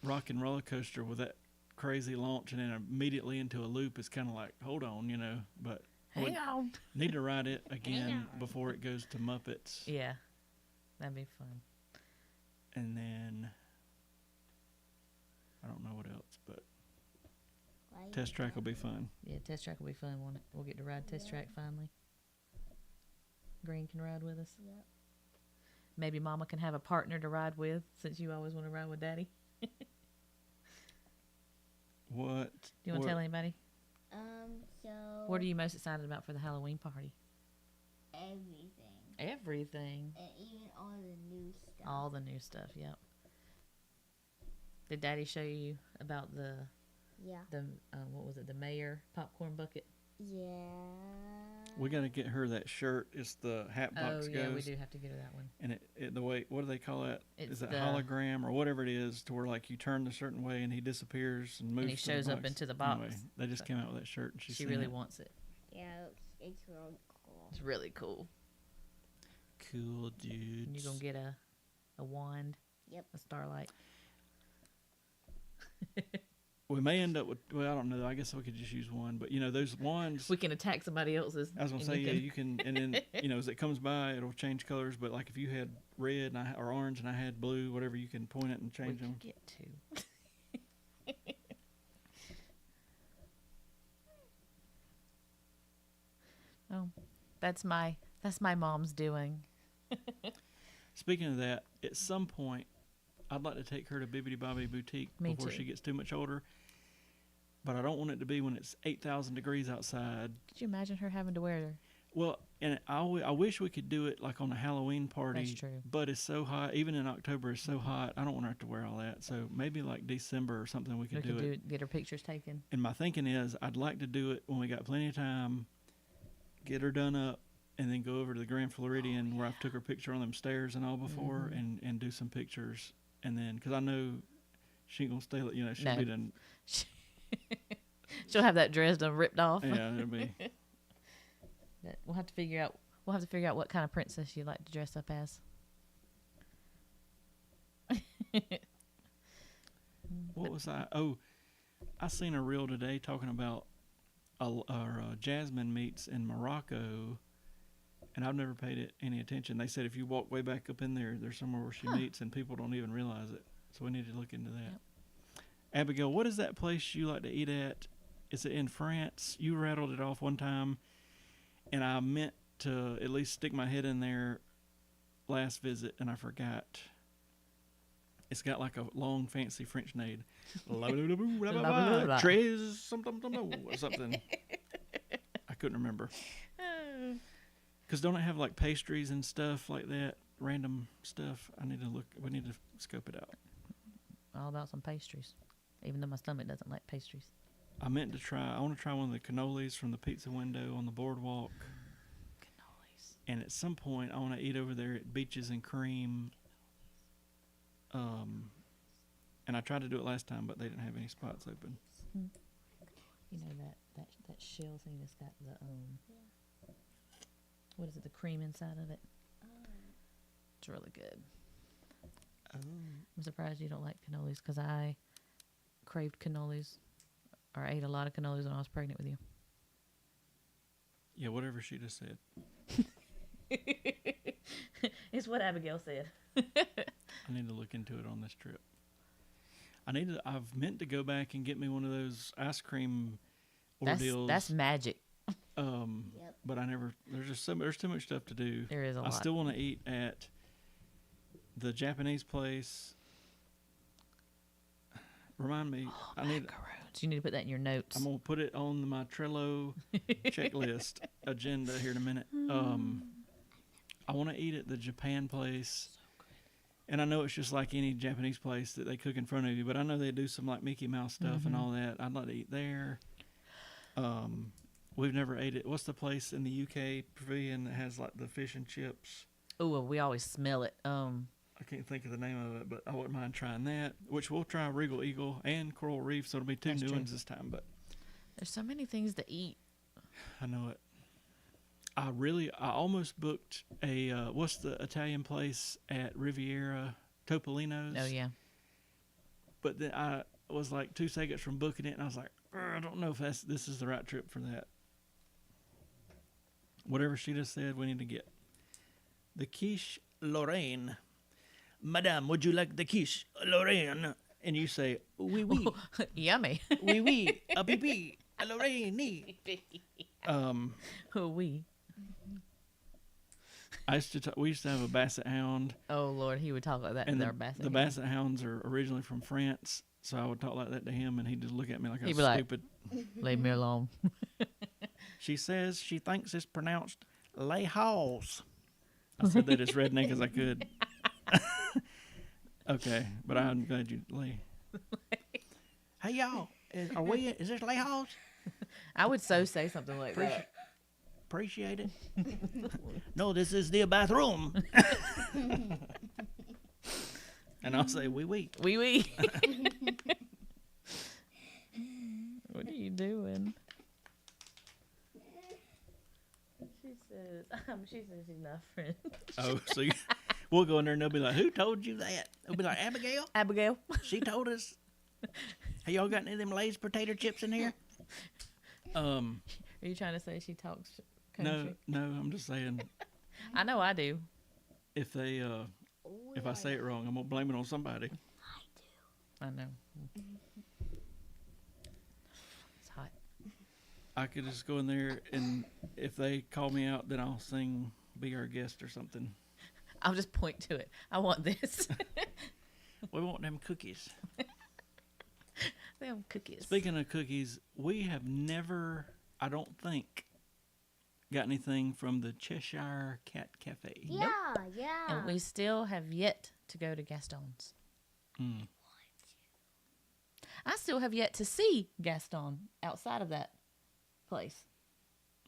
Rock and Roller Coaster with that crazy launch and then immediately into a loop is kind of like, hold on, But Hang on. need to ride it again before it goes to Muppets, Yeah, that'd be fun. and then I don't know what else, but Test Track will be fun. Yeah, Test Track will be fun, won't it? We'll get to ride Test Track finally. Green can ride with us. Yep. Maybe Mama can have a partner to ride with, since you always want to ride with Daddy. What? Do you want to tell anybody? So What are you most excited about for the Halloween party? everything, Everything. and even all the new stuff. All the new stuff, yep. Did Daddy show you about the Yeah. what was it, the mayor popcorn bucket? Yeah. We got to get her that shirt. It's the hat box Oh, yeah, we goes. do have to get her that one. And the way, what do they call that? It's Is it the- hologram or whatever it is, to where like you turn a certain way and he disappears and moves. And he to the shows up box. into the box. Anyway, they just So- came out with that shirt, and She really wants it. Yeah, it's really cool. It's really cool. cool, dude. And you're going to get a wand. Yep. A starlight. We may end up with. Well, I don't know. I guess we could just use one, but those wands. We can attack somebody else's. I was gonna and say, yeah, can- you can, and then as it comes by, it'll change colors. But like if you had red or orange and I had blue, whatever, you can point it and we change can them. get to. Oh, that's my mom's doing. Speaking of that, at some point, I'd like to take her to Bibbidi Bobbidi Boutique Me before too. she gets too much older. But I don't want it to be when it's 8,000 degrees outside. Could you imagine her having to wear Well, and I wish we could do it like on a Halloween party. That's true. But it's so hot. Even in October, it's so hot. I don't want her to wear all that. So maybe like December or something, we could do it. get her pictures taken? And my thinking is, I'd like to do it when we got plenty of time, get her done up, and then go over to the Grand Floridian where I've took her picture on them stairs and all before, and do some pictures. And then, because I know she ain't gonna stay. She'll No. be done. She'll have that dress done ripped off. Yeah, it'll be. That we'll have to figure out. We'll have to figure out what kind of princess you'd like to dress up as. What was I? Oh, I seen a reel today talking about our Jasmine meets in Morocco, and I've never paid it any attention. They said if you walk way back up in there, there's somewhere where she meets, and people don't even realize it. So we need to look into that. Yep. Abigail, what is that place you like to eat at? Is it in France? You rattled it off one time, and I meant to at least stick my head in there last visit, and I forgot. It's got like a long, fancy French name. Tres something or something. I couldn't remember. Because don't it have like pastries and stuff like that? Random stuff. We need to scope it out. All about some pastries. Even though my stomach doesn't like pastries. I want to try one of the cannolis from the pizza window on the boardwalk. Cannolis. And at some point, I want to eat over there at Beaches and Cream. And I tried to do it last time, but they didn't have any spots open. You know that shell thing that's got the what is it? The cream inside of it. It's really good. I'm surprised you don't like cannolis because I craved cannolis or ate a lot of cannolis when I was pregnant with you. Yeah, whatever she just said. It's what Abigail said. I need to look into it on this trip. I've meant to go back and get me one of those ice cream ordeals. That's magic. Yep. But I never. There's too much stuff to do. There is a I lot. still want to eat at the Japanese place. Remind me. I need. Macaroons. You need to put that in your notes. I'm gonna put it on my Trello checklist agenda here in a minute. I want to eat at the Japan place. And I know it's just like any Japanese place that they cook in front of you, but I know they do some like Mickey Mouse stuff and all that. I'd like to eat there. We've never ate it. What's the place in the UK pavilion that has like the fish and chips? Oh, well, we always smell it. I can't think of the name of it, but I wouldn't mind trying that. Which we'll try Regal Eagle and Coral Reef, so it'll be two That's new true. ones this time. But There's so many things to eat. I know it. I almost booked a what's the Italian place at Riviera, Topolino's? Oh yeah. But then I was like 2 seconds from booking it, and I was like, I don't know if this is the right trip for that. Whatever she just said, we need to get the quiche Lorraine. Madame, would you like the quiche Lorraine? And you say, oui, oui, Yummy. oui, oui, a pipi, a Lorraine. Oh, we. We used to have a Basset Hound. Oh Lord, he would talk like that. And to our Basset. the Basset Hounds are originally from France, so I would talk like that to him, and he'd just look at me like I He'd was be like, stupid. Leave me alone. She says she thinks it's pronounced lay halls. I said that as redneck as I could. Okay, but I'm glad you lay. Hey y'all, is this lay halls? I would so say something like that. Appreciate it. No, this is the bathroom. And I'll say, wee wee. Wee wee. What are you doing? She says she's not a friend. Oh, so we'll go in there and they'll be like, who told you that? They'll be like, Abigail? Abigail. She told us. Hey, y'all got any of them Lay's potato chips in here? Are you trying to say she talks No, country? I'm just saying I know I do. if they if I say it wrong, I'm gonna blame it on somebody. I know. It's hot. I could just go in there and if they call me out, then I'll sing "Be Our Guest" or something. I'll just point to it. I want this. We want them cookies. Them cookies. Speaking of cookies, we have never, I don't think, got anything from the Cheshire Cat Cafe. Yeah, yeah. And we still have yet to go to Gaston's. Mm. I still have yet to see Gaston outside of that place.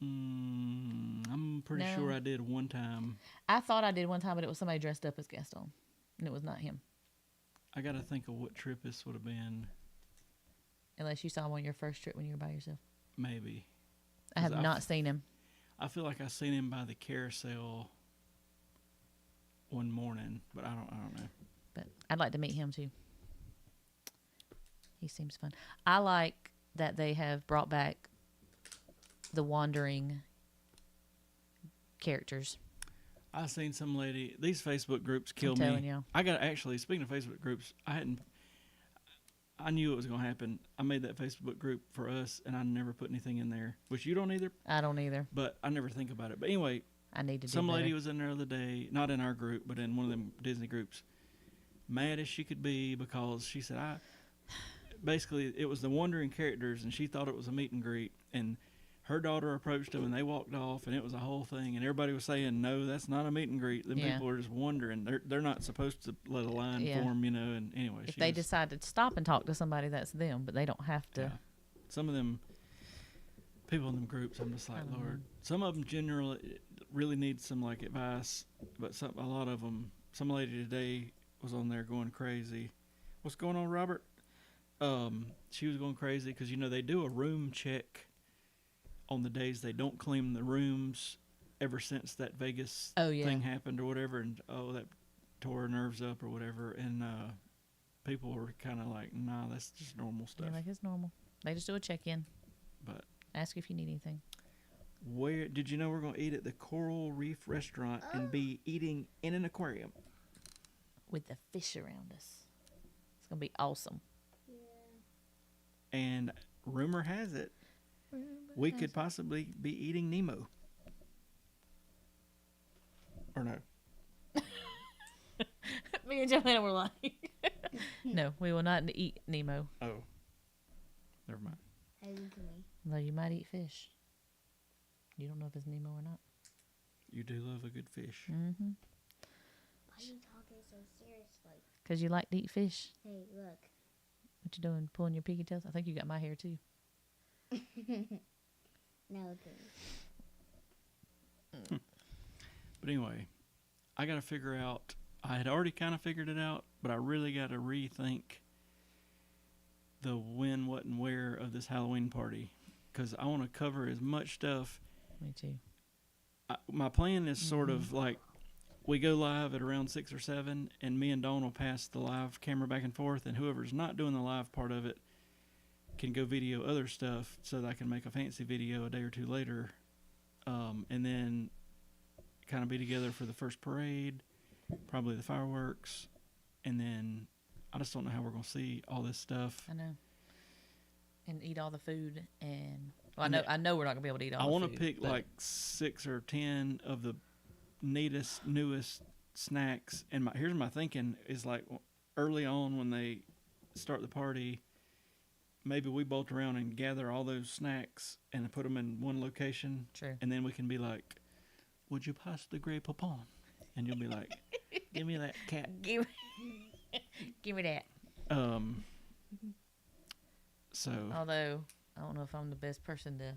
I'm pretty No. sure I did one time. I thought I did one time, but it was somebody dressed up as Gaston, and it was not him. I got to think of what trip this would have been. Unless you saw him on your first trip when you were by yourself. Maybe. I have 'Cause not seen him. I feel like I seen him by the carousel one morning, but I don't know. But I'd like to meet him too. He seems fun. I like that they have brought back the wandering characters. I seen some lady. These Facebook groups kill I'm me. telling you. I got actually. Speaking of Facebook groups, I knew it was gonna happen. I made that Facebook group for us, and I never put anything in there, which you don't either. I don't either. But I never think about it. But anyway, I need to do some better. lady was in there the other day, not in our group, but in one of them Disney groups, mad as she could be because she said basically it was the wandering characters, and she thought it was a meet and greet, and her daughter approached them, and they walked off, and it was a whole thing, and everybody was saying, no, that's not a meet and greet. Them Yeah. people are just wandering. They're not supposed to let a line Yeah. form, And anyway, If they decide to stop and talk to somebody, that's them, but they don't have to. yeah. Some of them people in them groups, I'm just like, I don't Lord. Some of them generally really need some like advice, but a lot of them. Some lady today was on there going crazy. What's going on, Robert? She was going crazy because they do a room check on the days they don't clean the rooms ever since that Vegas thing happened or whatever, and that tore her nerves up or whatever, and people were kind of like, nah, that's just normal stuff. Yeah, like it's normal. They just do a check-in. But Ask if you need anything. where did you know we're going to eat at the Coral Reef Restaurant and be eating in an aquarium? With the fish around us. It's going to be awesome. And rumor has it we could possibly be eating Nemo. Or no? Me and Joanna were like, no, we will not eat Nemo. Oh, never mind. Though you might eat fish. You don't know if it's Nemo or not. You do love a good fish. Mm-hmm. Why are you talking so seriously? Because you like to eat fish. Hey, look. What you doing? Pulling your pigtails? I think you got my hair too. No, But anyway, I got to figure out. I had already kind of figured it out, but I really got to rethink the when, what, and where of this Halloween party because I want to cover as much stuff. Me too. My plan is sort of like we go live at around 6 or 7, and me and Dawn will pass the live camera back and forth, and whoever's not doing the live part of it can go video other stuff so that I can make a fancy video a day or two later, and then kind of be together for the first parade, probably the fireworks, and then I just don't know how we're going to see all this stuff. I know. And eat all the food and... Well, I know we're not going to be able to eat all the food. I want to pick like 6 or 10 of the neatest, newest snacks. And here's my thinking is like early on when they start the party, maybe we bolt around and gather all those snacks and put them in one location. True. And then we can be like, would you pass the Grey Poupon? And you'll be like, give me that cat. Give me that. So. Although, I don't know if I'm the best person to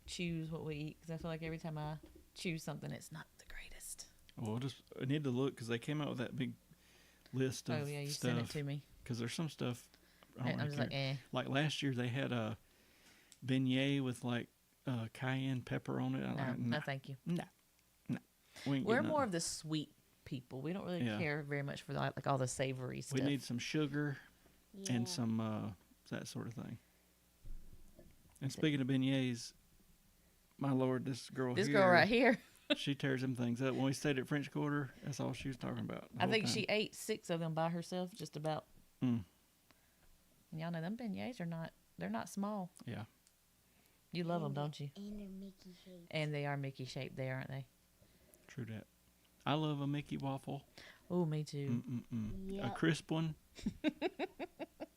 choose what we eat because I feel like every time I choose something, it's not the greatest. Well, I need to look because they came out with that big list of stuff. Oh, yeah, you sent it to me. Because there's some stuff. I don't I'm really just care. like, eh. Like last year, they had a beignet with like cayenne pepper on it. No, thank you. No. We ain't We're getting more nothing. of the sweet people. We don't really Yeah. care very much for like all the savory stuff. We need some sugar Yeah. and some that sort of thing. And speaking of beignets, my lord, this girl right here, she tears them things up. When we stayed at French Quarter, that's all she was talking about. the I whole think time. she ate 6 of them by herself, just about. Mm. And y'all know them beignets they're not small. Yeah. You love them, don't you? And they're Mickey shaped. And they are Mickey shaped, they aren't they? True that. I love a Mickey waffle. Oh, me too. A Yep. crisp one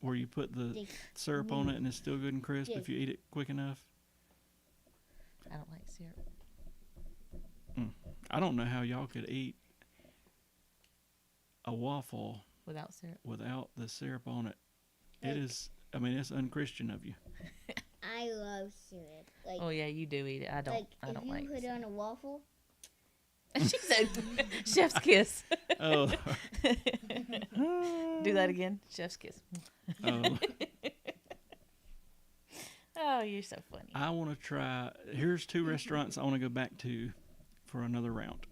where you put the syrup on it and it's still good and crisp if you eat it quick enough. I don't like syrup. I don't know how y'all could eat a waffle Without syrup. without the syrup on it. Like- It is, I mean, it's unchristian of you. I love syrup. Like, Oh yeah, you do eat it. I don't if you like put syrup. on a waffle, She said chef's kiss. Oh, Do that again. Chef's kiss. oh. Oh, you're so funny. I want to try. Here's 2 restaurants I want to go back to for another round.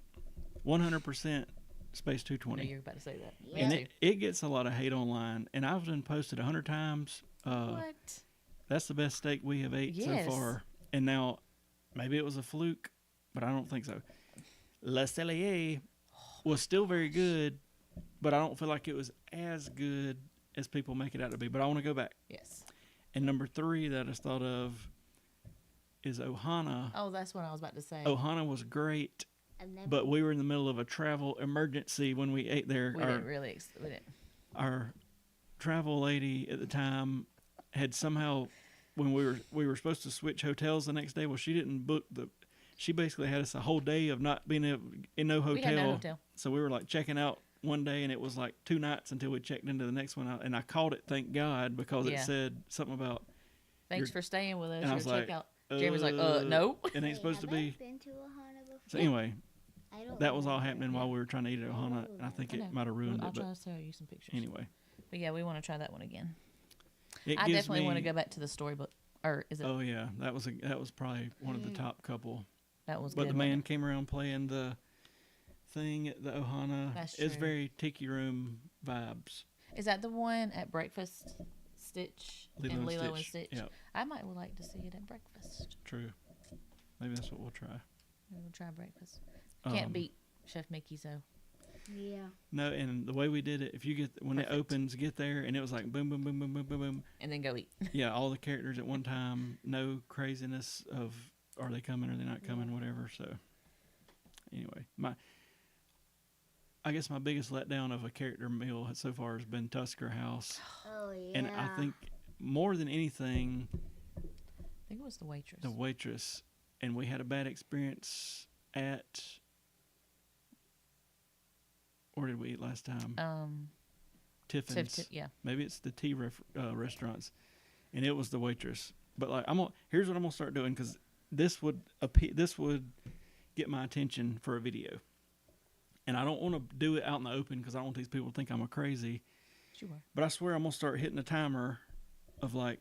100% Space I know 220. you were about to say that. Yeah. And Me it gets a lot of hate online, and I've been posted 100 times. too. What? That's the best steak we have ate Yes. so far. And now, maybe it was a fluke, but I don't think so. Le Cellier was still very good, but I don't feel like it was as good as people make it out to be. But I want to go back. Yes. And number 3 that I just thought of is Ohana. Oh, that's what I was about to say. Ohana was great, I've never. but we were in the middle of a travel emergency when we ate there. We didn't really. We didn't. Our travel lady at the time had somehow, when we were supposed to switch hotels the next day, well, she didn't book she basically had us a whole day of not being in no hotel. We had no hotel. So we were like checking out one day, and it was like 2 nights until we checked into the next one. And I called it, thank God, because Yeah. it said something about Thanks You're- for staying with us. and I was Your like, checkout. Jeremy was like, no. it ain't Wait, supposed to have I be. been to Ohana before? So anyway, I don't that was all remember. happening while we were trying to eat at Ohana, and I think I know. it might have ruined I'll it. try But to show you some pictures. anyway, But yeah, we want to try that one again. it I gives definitely want to me- go back to the storybook. Or is it? Oh yeah, that was probably one of the top couple. That was But good. the wasn't man came around playing the thing at the Ohana. That's It's true. very tiki room vibes. it? Is that the one at breakfast Stitch Lilo and and Lilo and Stitch. Stitch. Yep. I might would like to see it at breakfast. True. Maybe that's what we'll try. We'll try breakfast. Can't Um, beat Chef Mickey's though. Yeah. No, and the way we did it, if you get when Perfect. it opens, get there, and it was like boom, boom, boom, boom, boom, boom, boom. And then go eat. Yeah, all the characters at one time. No craziness of are they coming or they not coming, whatever. So anyway, I guess my biggest letdown of a character meal so far has been Tusker House, Oh yeah. and I think more than anything, I think it was the waitress. the waitress, and we had a bad experience at. Where did we eat last time? Tiffin's. Yeah. Maybe it's the tea restaurants, and it was the waitress. But like, here's what I'm gonna start doing because this would get my attention for a video, and I don't want to do it out in the open because I don't want these people to think I'm a crazy. Sure. But I swear I'm gonna start hitting a timer of like,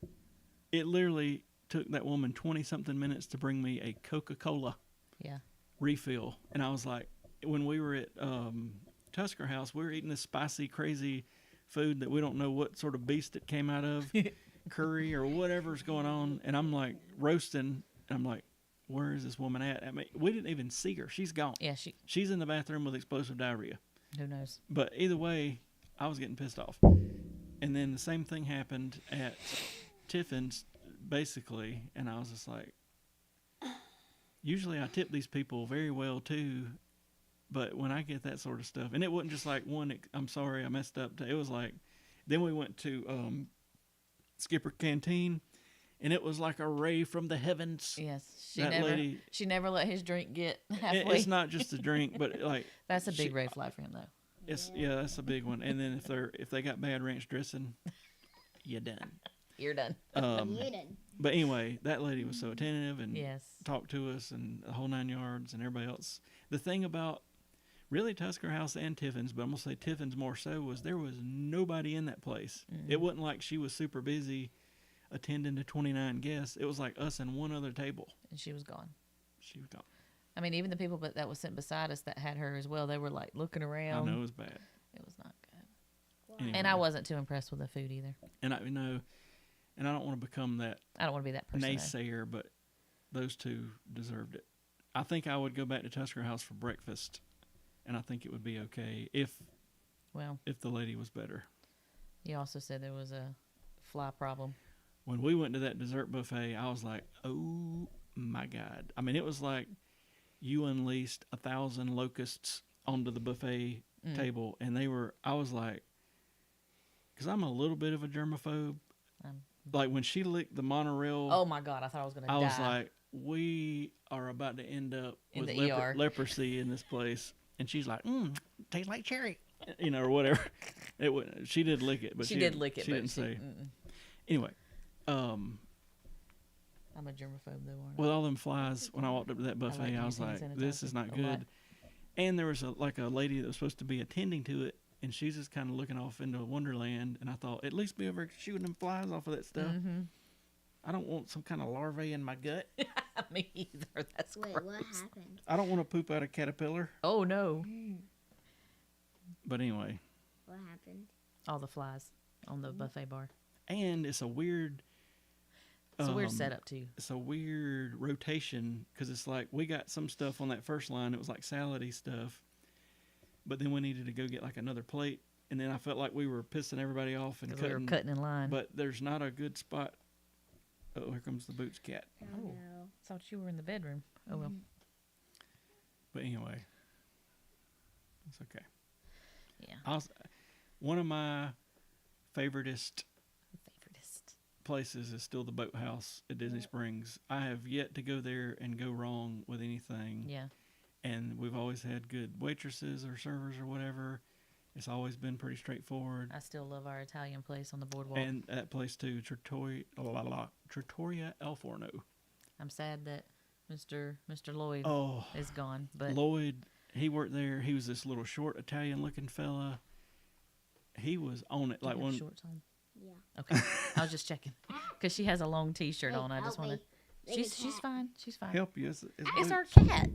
it literally took that woman 20-something minutes to bring me a Coca-Cola Yeah. refill, and I was like, when we were at Tusker House, we were eating this spicy, crazy food that we don't know what sort of beast it came out of, curry or whatever's going on, and I'm like roasting, and I'm like, where is this woman at? I mean, we didn't even see her. She's gone. Yeah. She's in the bathroom with explosive diarrhea. Who knows? But either way, I was getting pissed off. And then the same thing happened at Tiffin's, basically, and I was just like, usually I tip these people very well too, but when I get that sort of stuff, and it wasn't just like I'm sorry, I messed up. It was like, then we went to Skipper Canteen, and it was like a ray from the heavens. Yes. She never let his drink get halfway. It's not just a drink, but like That's a big red flag for him though. that's a big one. And then if they got bad ranch dressing, you're done. You're done. You did. But anyway, that lady was so attentive and Yes. talked to us and the whole 9 yards and everybody else. The thing about really Tusker House and Tiffin's, but I'm going to say Tiffin's more so, was there was nobody in that place. Mm-hmm. It wasn't like she was super busy attending to 29 guests. It was like us and one other table. And she was gone. She was gone. I mean, even the people that was sitting beside us that had her as well, they were like looking around. I know it was bad. It was not good. Anyway. And I wasn't too impressed with the food either. And I and I don't want to become that I don't want to be that person. though. naysayer, but those two deserved it. I think I would go back to Tusker House for breakfast, and I think it would be okay if Well, the lady was better. you also said there was a fly problem. When we went to that dessert buffet, I was like, oh my God. I mean, it was like you unleashed 1,000 locusts onto the buffet table, and I was like, because I'm a little bit of a germaphobe. Like when she licked the monorail, Oh my God, I thought I was going to die. I was like, we are about to end up In with the ER. leprosy in this place. And she's like, Tastes like cherry. or whatever. She did lick it, but she did lick it, She but didn't she, say. mm-mm. Anyway, I'm a germaphobe though, aren't I? with all them flies, when I walked up to that buffet, like I was hand like, this is sanitizer not a good. lot. And there was a lady that was supposed to be attending to it, and she's just kind of looking off into Wonderland. And I thought, at least be over shooting them flies off of that stuff. Mm-hmm. I don't want some kind of larvae in my gut. Me either. That's Wait, gross. what happened? I don't want to poop out a caterpillar. Oh no! But anyway, What happened? All the flies on the buffet bar. and it's a weird. It's a weird setup too. It's a weird rotation because it's like we got some stuff on that first line. It was like salady stuff, but then we needed to go get like another plate, and then I felt like we were pissing everybody off and 'Cause cutting. we were cutting in line. But there's not a good spot. Oh, here comes the Boots cat. Oh, Oh. no. Thought you were in the bedroom. Oh well. But anyway, it's okay. Yeah. One of my favoritist Favoritist. places is still the boathouse at Disney Springs. I have yet to go there and go wrong with anything. Yeah. And we've always had good waitresses or servers or whatever. It's always been pretty straightforward. I still love our Italian place on the boardwalk. And that place too, Trattoria El Forno. I'm sad that Mr. Lloyd Oh, is gone, but Lloyd, he worked there. He was this little short Italian-looking fella. He was on it do you like have one. shorts on. Yeah. Okay, I was just checking because she has a long T-shirt Wait, on. I just help want to. me. She's The cat. fine. She's fine. Help you. It's It's our Boots. cat.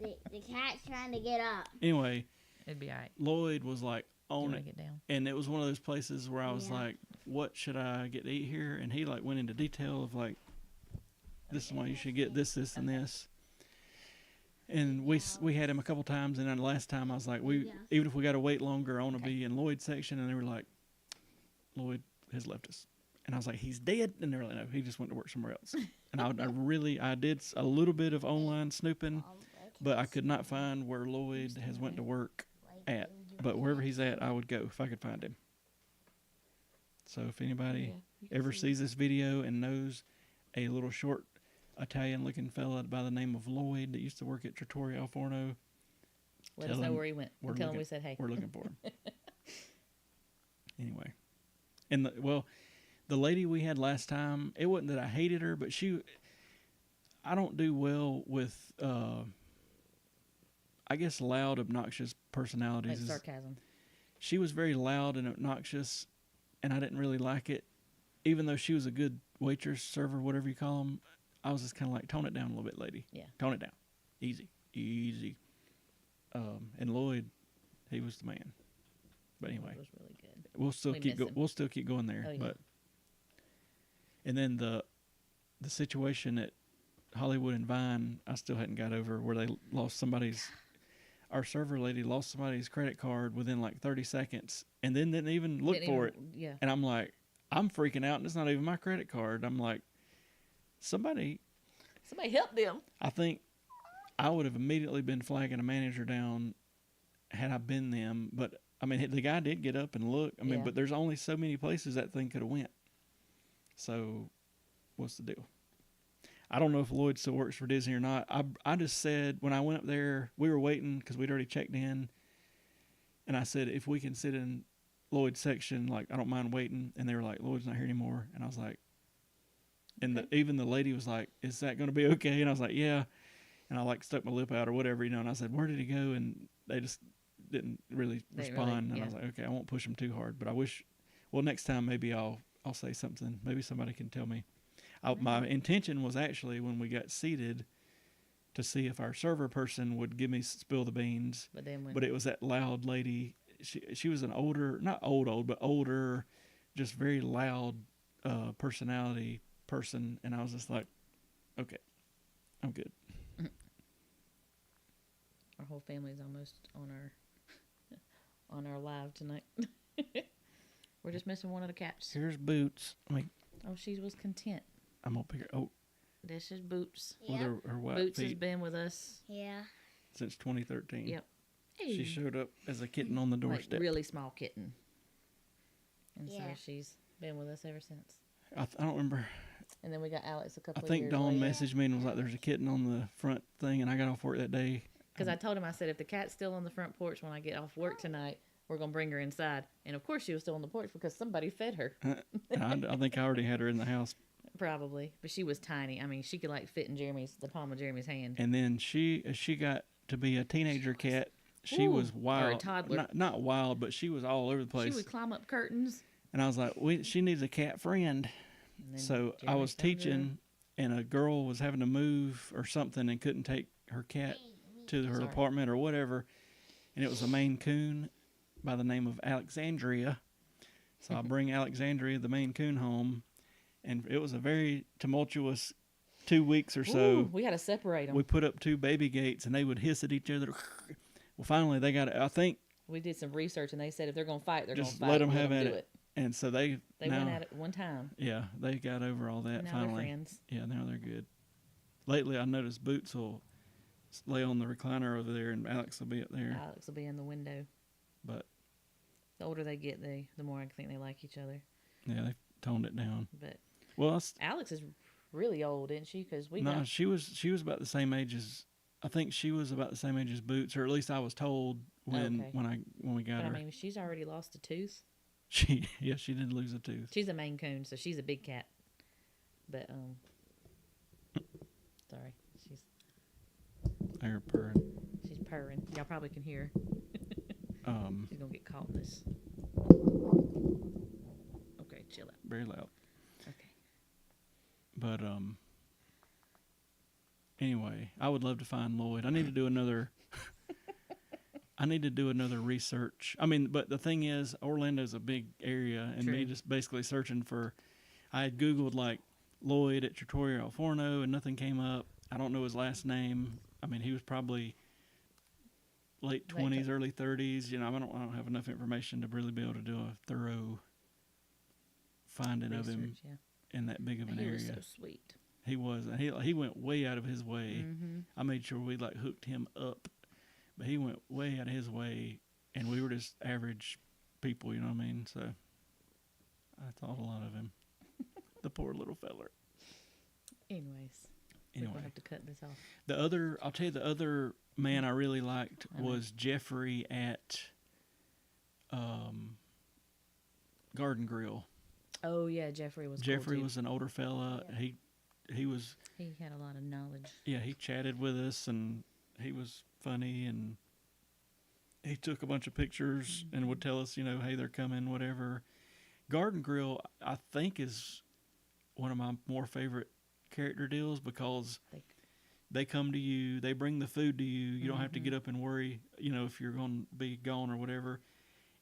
The cat's trying to get up. Anyway, It'd be alright. Lloyd was like Do you on want to it, get down? and it was one of those places where I was Yeah. like, what should I get to eat here? And he like went into detail of like, this is why you should get this, this, and this. And we had him a couple times, and then the last time I was like, even if we got to wait longer, I want to be in Lloyd's section. And they were like, Lloyd has left us. And I was like, he's dead. And they were like, no, he just went to work somewhere else. And I did a little bit of online snooping, but I could not find where Lloyd has went to work at. But wherever he's at, I would go if I could find him. So if anybody ever sees this video and knows a little short Italian-looking fella by the name of Lloyd that used to work at Trattoria Al Forno, let us know where he went. Tell him we said hey. We're looking for him. Anyway. And the lady we had last time, it wasn't that I hated her, but I don't do well with, I guess, loud, obnoxious personalities. Like sarcasm. She was very loud and obnoxious, and I didn't really like it. Even though she was a good waitress, server, whatever you call them, I was just kind of like, tone it down a little bit, lady. Yeah. Tone it down. Easy. And Lloyd, he was the man. But anyway. It was really good. We'll still keep going there. Oh, yeah. But and then the situation at Hollywood and Vine, I still hadn't got over, where they lost our server lady lost somebody's credit card within like 30 seconds and then didn't even look for it. Yeah. And I'm like, I'm freaking out, and it's not even my credit card. I'm like, somebody help them. I think I would have immediately been flagging a manager down had I been them. But I mean, the guy did get up and look. I mean, but there's only so many places that thing could have went. So what's the deal? I don't know if Lloyd still works for Disney or not. I just said, when I went up there, we were waiting because we'd already checked in. And I said, if we can sit in Lloyd's section, like, I don't mind waiting. And they were like, Lloyd's not here anymore. And I was like, and even the lady was like, is that going to be okay? And I was like, yeah. And I like stuck my lip out or whatever, and I said, where did he go? And they just didn't really respond. And I was like, okay, I won't push them too hard, but I wish, next time maybe I'll say something. Maybe somebody can tell me. My intention was actually, when we got seated, to see if our server person would give me spill the beans. But it was that loud lady. She was an older, not old, but older, just very loud personality person. And I was just like, okay, I'm good. Our whole family's almost on our live tonight. We're just missing one of the cats. Here's Boots. She was content. I'm up here. Oh, this is Boots. With her white Boots feet. has been with us. Yeah. Since 2013. Yep. She showed up as a kitten on the doorstep. Like really small kitten. And so Yeah. she's been with us ever since. I don't remember. And then we got Alex a couple of years years Dawn later. messaged me and was like, there's a kitten on the front thing, and I got off work that day. Because I told him, I said, if the cat's still on the front porch when I get off work tonight, we're going to bring her inside. And of course she was still on the porch because somebody fed her. I think I already had her in the house. Probably. But she was tiny. I mean, she could like fit in the palm of Jeremy's hand. And then she got to be a teenager cat. She was wild. Or a toddler. Not wild, but she was all over the place. She would climb up curtains. And I was like, she needs a cat friend. So I was teaching, and a girl was having to move or something and couldn't take her cat to her apartment or whatever. And it was a Maine Coon by the name of Alexandria. So I bring Alexandria, the Maine Coon, home. And it was a very tumultuous 2 weeks or so. Ooh, we had to separate them. We put up 2 baby gates, and they would hiss at each other. Well, finally, they got it. I think we did some research, and they said if they're going to fight, they're going to fight. Just let them have at it. And so they went at it one time. Yeah, they got over all that now finally. They're friends. Yeah, now they're good. Lately, I noticed Boots will lay on the recliner over there, and Alex will be up there. Alex will be in the window. But the older they get, the more I think they like each other. Yeah, they toned it down. But Alex is really old, isn't she? Because she was about the same age as. I think she was about the same age as Boots, or at least I was told when we got her. I mean, she's already lost a tooth. She did lose a tooth. She's a Maine Coon, so she's a big cat. But sorry, she's. Her purring. She's purring. Y'all probably can hear. She's gonna get caught in this. Okay, chill out. Very loud. Okay. But anyway, I would love to find Lloyd. I need to do another. I need to do another research. I mean, but the thing is, Orlando's a big area, and me True. just basically searching for. I had Googled like Lloyd at Trattoria Al Forno, and nothing came up. I don't know his last name. I mean, he was probably late 20s, early 30s. You know, I don't have enough information to really be able to do a thorough finding of him Research, yeah. in that big of an He area. was so sweet. He was. And he went way out of his way. Mm-hmm. I made sure we like hooked him up, but he went way out of his way, and we were just average people. You know what I mean? So I thought a lot of him. The poor little feller. Anyways, we're Anyway, gonna have to cut this off. I'll tell you, the other man I really liked was Jeffrey at Garden Grill. Oh yeah, Jeffrey was. Jeffrey cool too. was an older fella. Yeah. He was. He had a lot of knowledge. Yeah, he chatted with us, and he was funny, and he took a bunch of pictures and would tell us, you know, hey, they're coming, whatever. Garden Grill, I think, is one of my more favorite character deals because they come to you, they bring the food to you. You don't have to get up and worry, you know, if you're going to be gone or whatever.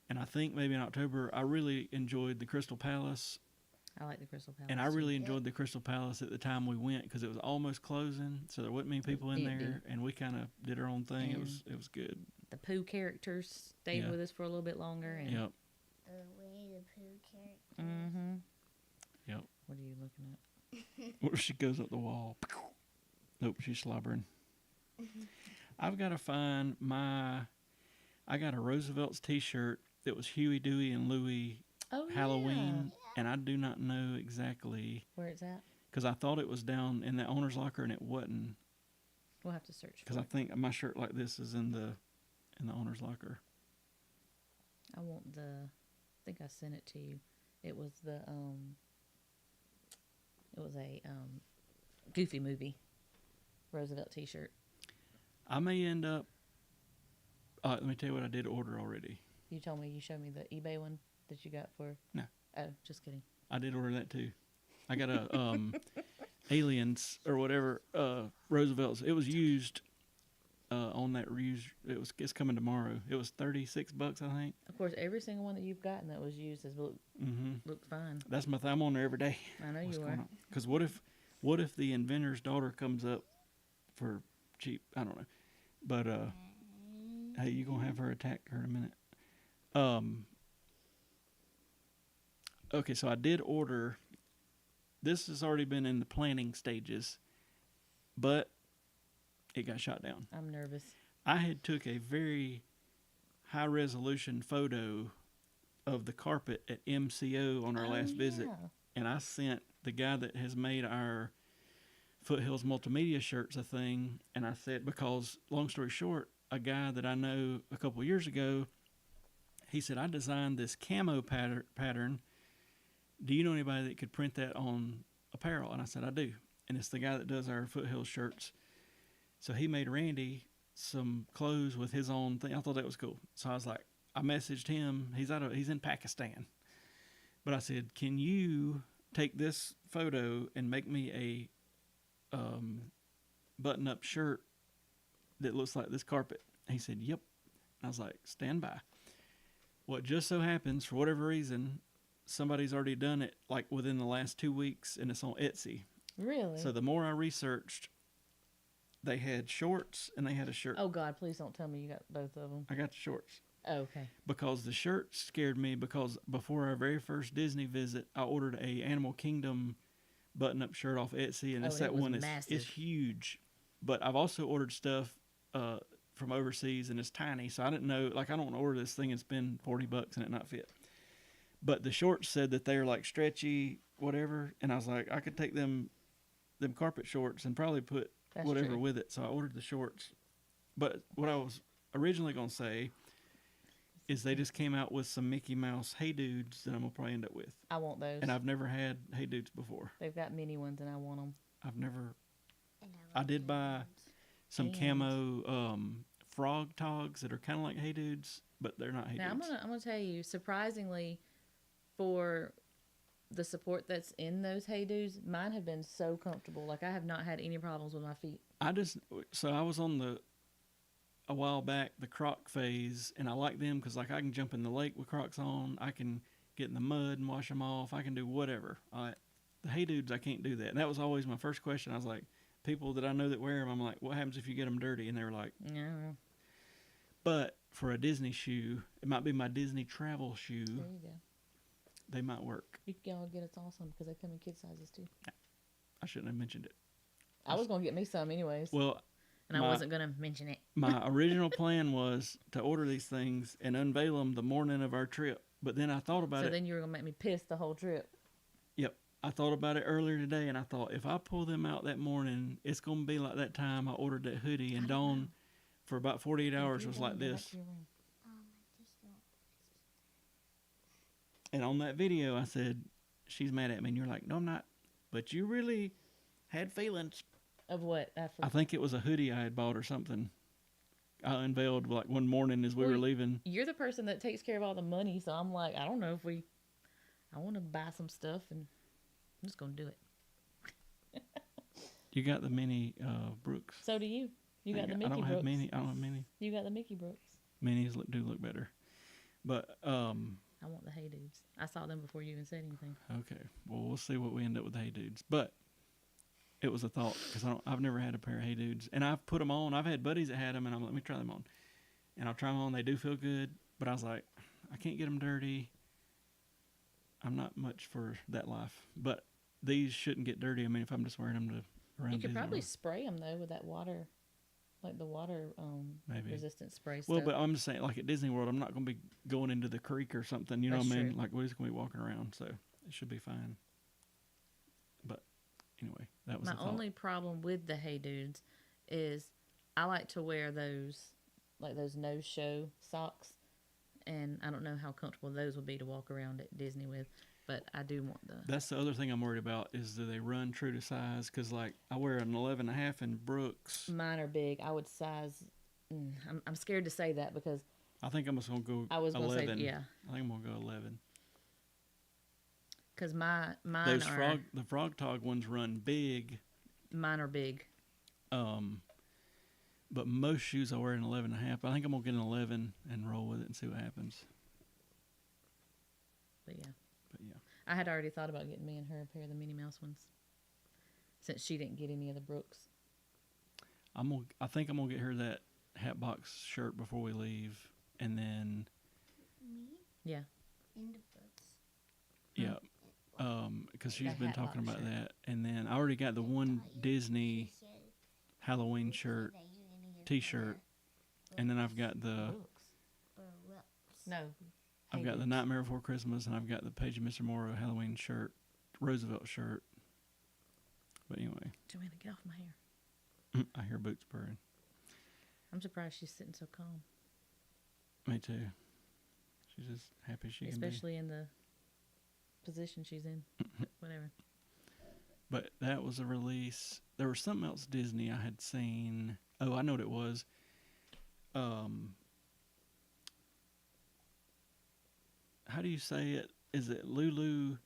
And I think maybe in October, I really enjoyed the Crystal Palace. I like the Crystal Palace. And I too. really enjoyed the Crystal Palace at the time we went because it was almost closing, so there wasn't many people in Empty. there, and we kind of did our own thing. It was good. The Pooh characters stayed Yeah. with us for a little bit longer. And Yep. The Winnie the Pooh character. Mm-hmm. Yep. What are you looking at? What if she goes up the wall? Nope, she's slobbering. I've got to find I got a Roosevelt's T-shirt that was Huey, Dewey, and Louie Oh Halloween, and I do not know exactly yeah. Where it's at? because I thought it was down in the owner's locker, and it wasn't. We'll have to search Because for I it. think my shirt like this is in the owner's locker. I want the. I think I sent it to you. It was the It was a Goofy movie. Roosevelt T-shirt. I may end up. Let me tell you what I did order already. You told me you showed me the eBay one that you got for. No. Oh, just kidding. I did order that too. I got a Aliens or whatever Roosevelt's. It was used on that it's coming tomorrow. It was $36, I think. Of course, every single one that you've gotten that was used has looked fine. That's my thing. I'm on there every day. I know you are. Because what if the inventor's daughter comes up for cheap? I don't know. But hey, you gonna have her attack her in a minute. Okay, so I did order. This has already been in the planning stages, but it got shot down. I'm nervous. I had took a very high resolution photo of the carpet at MCO on our last visit, and I sent the guy that has made our Foothills Multimedia shirts a thing, and I said, because long story short, a guy that I know a couple years ago, he said, I designed this camo pattern. Do you know anybody that could print that on apparel? And I said, I do. And it's the guy that does our Foothills shirts. So he made Randy some clothes with his own thing. I thought that was cool. So I was like, I messaged him. He's in Pakistan. But I said, can you take this photo and make me a button-up shirt that looks like this carpet? He said, yep. I was like, stand by. What just so happens, for whatever reason, somebody's already done it like within the last 2 weeks, and it's on Etsy. Really? So the more I researched, they had shorts and they had a shirt. Oh God, please don't tell me you got both of them. I got the shorts. Oh, okay. Because the shirt scared me, because before our very first Disney visit, I ordered a Animal Kingdom button-up shirt off Etsy, and it's it that was one massive. is huge. But I've also ordered stuff from overseas, and it's tiny, so I didn't know. Like, I don't want to order this thing and spend $40 and it not fit. But the shorts said that they're like stretchy, whatever, and I was like, I could take them carpet shorts and probably put That's whatever true. with it. So I ordered the shorts. But what I was originally going to say is they just came out with some Mickey Mouse Hey Dudes that I'm going to probably end up with. I want those. And I've never had Hey Dudes before. They've got mini ones, and I want them. I've never. And I did buy some And- camo frog togs that are kind of like Hey Dudes, but they're not Hey Now Dudes. I'm gonna tell you, surprisingly, for the support that's in those Hey Dudes, mine have been so comfortable. Like, I have not had any problems with my feet. I was on the. a while back the Croc phase, and I like them because like I can jump in the lake with Crocs on. I can get in the mud and wash them off. I can do whatever. The Hey Dudes, I can't do that. And that was always my first question. I was like, people that I know that wear them, I'm like, what happens if you get them dirty? And they were like, Yeah. but for a Disney shoe, it might be my Disney travel shoe. There you go. They might work. You can all get us all some because they come in kid sizes too. I shouldn't have mentioned it. I was gonna get me some anyways, Well, and I wasn't gonna mention it. my original plan was to order these things and unveil them the morning of our trip. But then I thought about So it. then you were gonna make me piss the whole trip. Yep. I thought about it earlier today, and I thought if I pull them out that morning, it's going to be like that time I ordered that hoodie, and Dawn, for about 48 hours, was like this. And on that video, I said, she's mad at me. And you're like, no, I'm not. But you really had feelings. Of what? I think it was a hoodie I had bought or something. I unveiled like one morning as we were leaving. You're the person that takes care of all the money, so I'm like, I don't know if I want to buy some stuff, and I'm just going to do it. You got the mini Brooks. So do you. You got the Mickey I don't Brooks. have mini. I don't have mini. You got the Mickey Brooks. Minis do look better. But, I want the Hey Dudes. I saw them before you even said anything. okay. Well, we'll see what we end up with Hey Dudes. But it was a thought because I've never had a pair of Hey Dudes. And I've put them on. I've had buddies that had them, and I'm like, let me try them on. And I'll try them on. They do feel good. But I was like, I can't get them dirty. I'm not much for that life. But these shouldn't get dirty. I mean, if I'm just wearing them to around You could Disney probably World. spray them, though, with that water, like the water Maybe. resistant spray Well, stuff. but I'm just saying, like at Disney World, I'm not going to be going into the creek or something. You know That's what I mean? true. Like, we're just going to be walking around. So it should be fine. But anyway, that was My the thought. only problem with the Hey Dudes is I like to wear those, like those no-show socks, and I don't know how comfortable those would be to walk around at Disney with, but I do want the... That's the other thing I'm worried about is do they run true to size? Because, like, I wear an 11.5 in Brooks. Mine are big. I would size... I'm scared to say that because I think I'm just going to go I was going to 11. say, yeah, I think I'm going to go 11. because mine Those are... the Frog Tog ones run big. Mine are big. But most shoes I wear an 11.5. I think I'm going to get an 11 and roll with it and see what happens. But yeah. But yeah. I had already thought about getting me and her a pair of the Minnie Mouse ones, since she didn't get any of the Brooks. I think I'm going to get her that Hatbox shirt before we leave. And then, Me? Yeah. In the books. yeah. Because she's That been Hatbox talking about shirt. that. And then I already got the one Disney Halloween shirt, t-shirt. And then I've got the... No. I've got the Nightmare Before Christmas, and I've got the Page and Mr. Morrow Halloween shirt, Roosevelt shirt. But anyway, Joanna, get off my hair. I hear boots purring. I'm surprised she's sitting so calm, Me too. She's just happy she can be. especially in the position she's in. Whatever. But that was a release. There was something else Disney I had seen. Oh, I know what it was. How do you say it? Is it Lulu?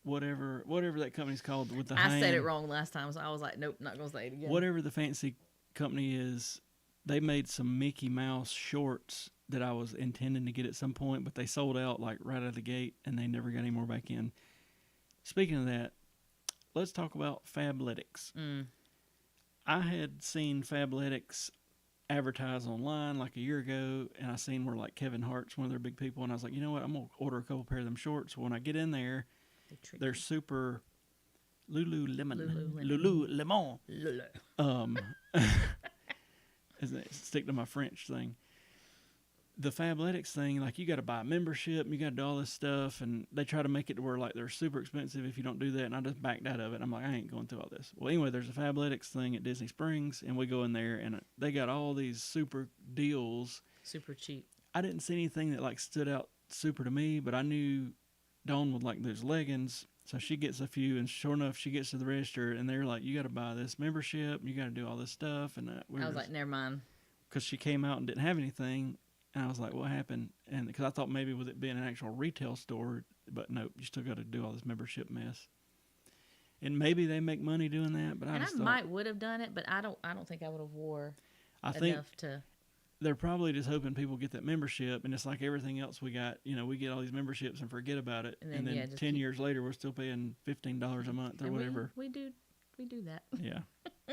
Whatever that company's called with the I said it hand. wrong last time, so I was like, nope, not gonna say it again. Whatever the fancy company is, they made some Mickey Mouse shorts that I was intending to get at some point, but they sold out like right out of the gate, and they never got any more back in. Speaking of that, let's talk about Fabletics. I had seen Fabletics advertise online like a year ago, and I seen where like Kevin Hart's one of their big people, and I was like, you know what, I'm gonna order a couple pair of them shorts. When I get in there, they're super Lululemon. As they stick to my French thing. The Fabletics thing, like you got to buy a membership, and you got to do all this stuff, and they try to make it to where like they're super expensive if you don't do that. And I just backed out of it. I'm like, I ain't going through all this. Well, anyway, there's a Fabletics thing at Disney Springs, and we go in there, and they got all these super deals. Super cheap. I didn't see anything that like stood out super to me, but I knew Dawn would like those leggings, so she gets a few, and sure enough, she gets to the register, and they're like, you got to buy this membership, you got to do all this stuff, and I was like, never mind. because she came out and didn't have anything. And I was like, what happened? And because I thought maybe with it being an actual retail store, but nope, you still got to do all this membership mess. And maybe they make money doing that, but I And just I thought, might would have done it, but I don't think I would have wore I think enough to. they're probably just hoping people get that membership, and it's like everything else we got. You know, we get all these memberships and forget about it, And and then, then, yeah, just 10 keep- years later, we're still paying $15 a month or And whatever. We do that. Yeah,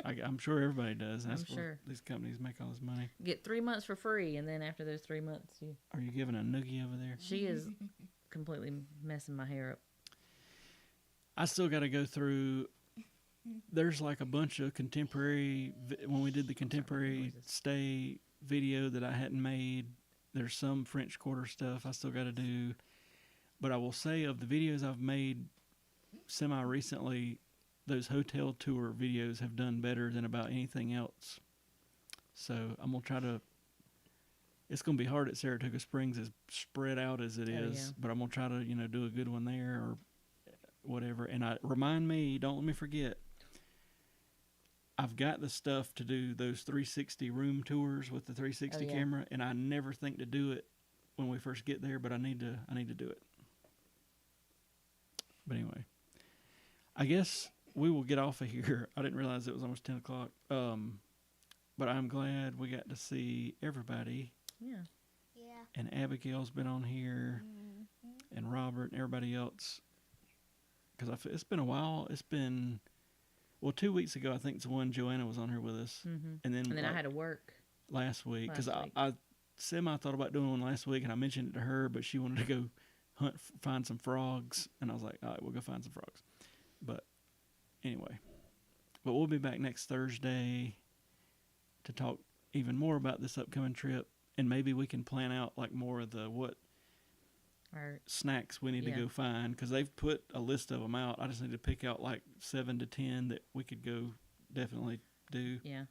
I'm sure everybody does. That's I'm where sure. these companies make all this money. Get 3 months for free, and then after those 3 months, Are you giving a noogie over there? she is completely messing my hair up. I still got to go through. There's like a bunch of contemporary. When we did the contemporary noises. stay video that I hadn't made, there's some French Quarter stuff I still got to do. But I will say, of the videos I've made semi recently, those hotel tour videos have done better than about anything else. So I'm gonna try to. It's gonna be hard at Saratoga Springs, as spread out as it is, yeah. but I'm gonna try to do a good one there or whatever. And remind me, don't let me forget. I've got the stuff to do those 360 room tours with the 360 Oh, yeah. camera, and I never think to do it when we first get there, but I need to do it. But anyway, I guess we will get off of here. I didn't realize it was almost 10 o'clock. But I'm glad we got to see everybody. Yeah. Yeah. And Abigail's been on here, and Robert and everybody else. Because it's been a while. It's been, 2 weeks ago, I think it's the one Joanna was on here with us. Mm-hmm. And then, I had to work. last week. Because Last week. I thought about doing one last week, and I mentioned it to her, but she wanted to go find some frogs. And I was like, all right, we'll go find some frogs. But anyway. But we'll be back next Thursday to talk even more about this upcoming trip, and maybe we can plan out like more of the what Or snacks we need to Yeah. go find, because they've put a list of them out. I just need to pick out like 7 to 10 that we could go definitely do. yeah.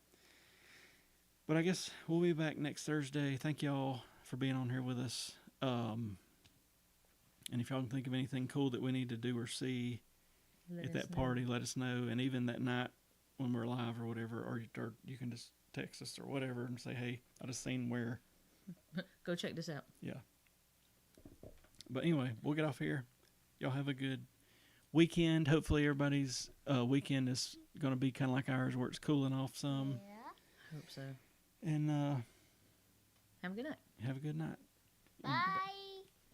But I guess we'll be back next Thursday. Thank y'all for being on here with us. And if y'all can think of anything cool that we need to do or see Let at us that know. party, let us know. And even that night when we're live or whatever, or you can just text us or whatever and say, hey, I just seen where. Go check this out. Yeah. But anyway, we'll get off here. Y'all have a good weekend. Hopefully everybody's weekend is going to be kind of like ours, where it's cooling off some. Yeah. Hope so. And Have a good night. have a good night.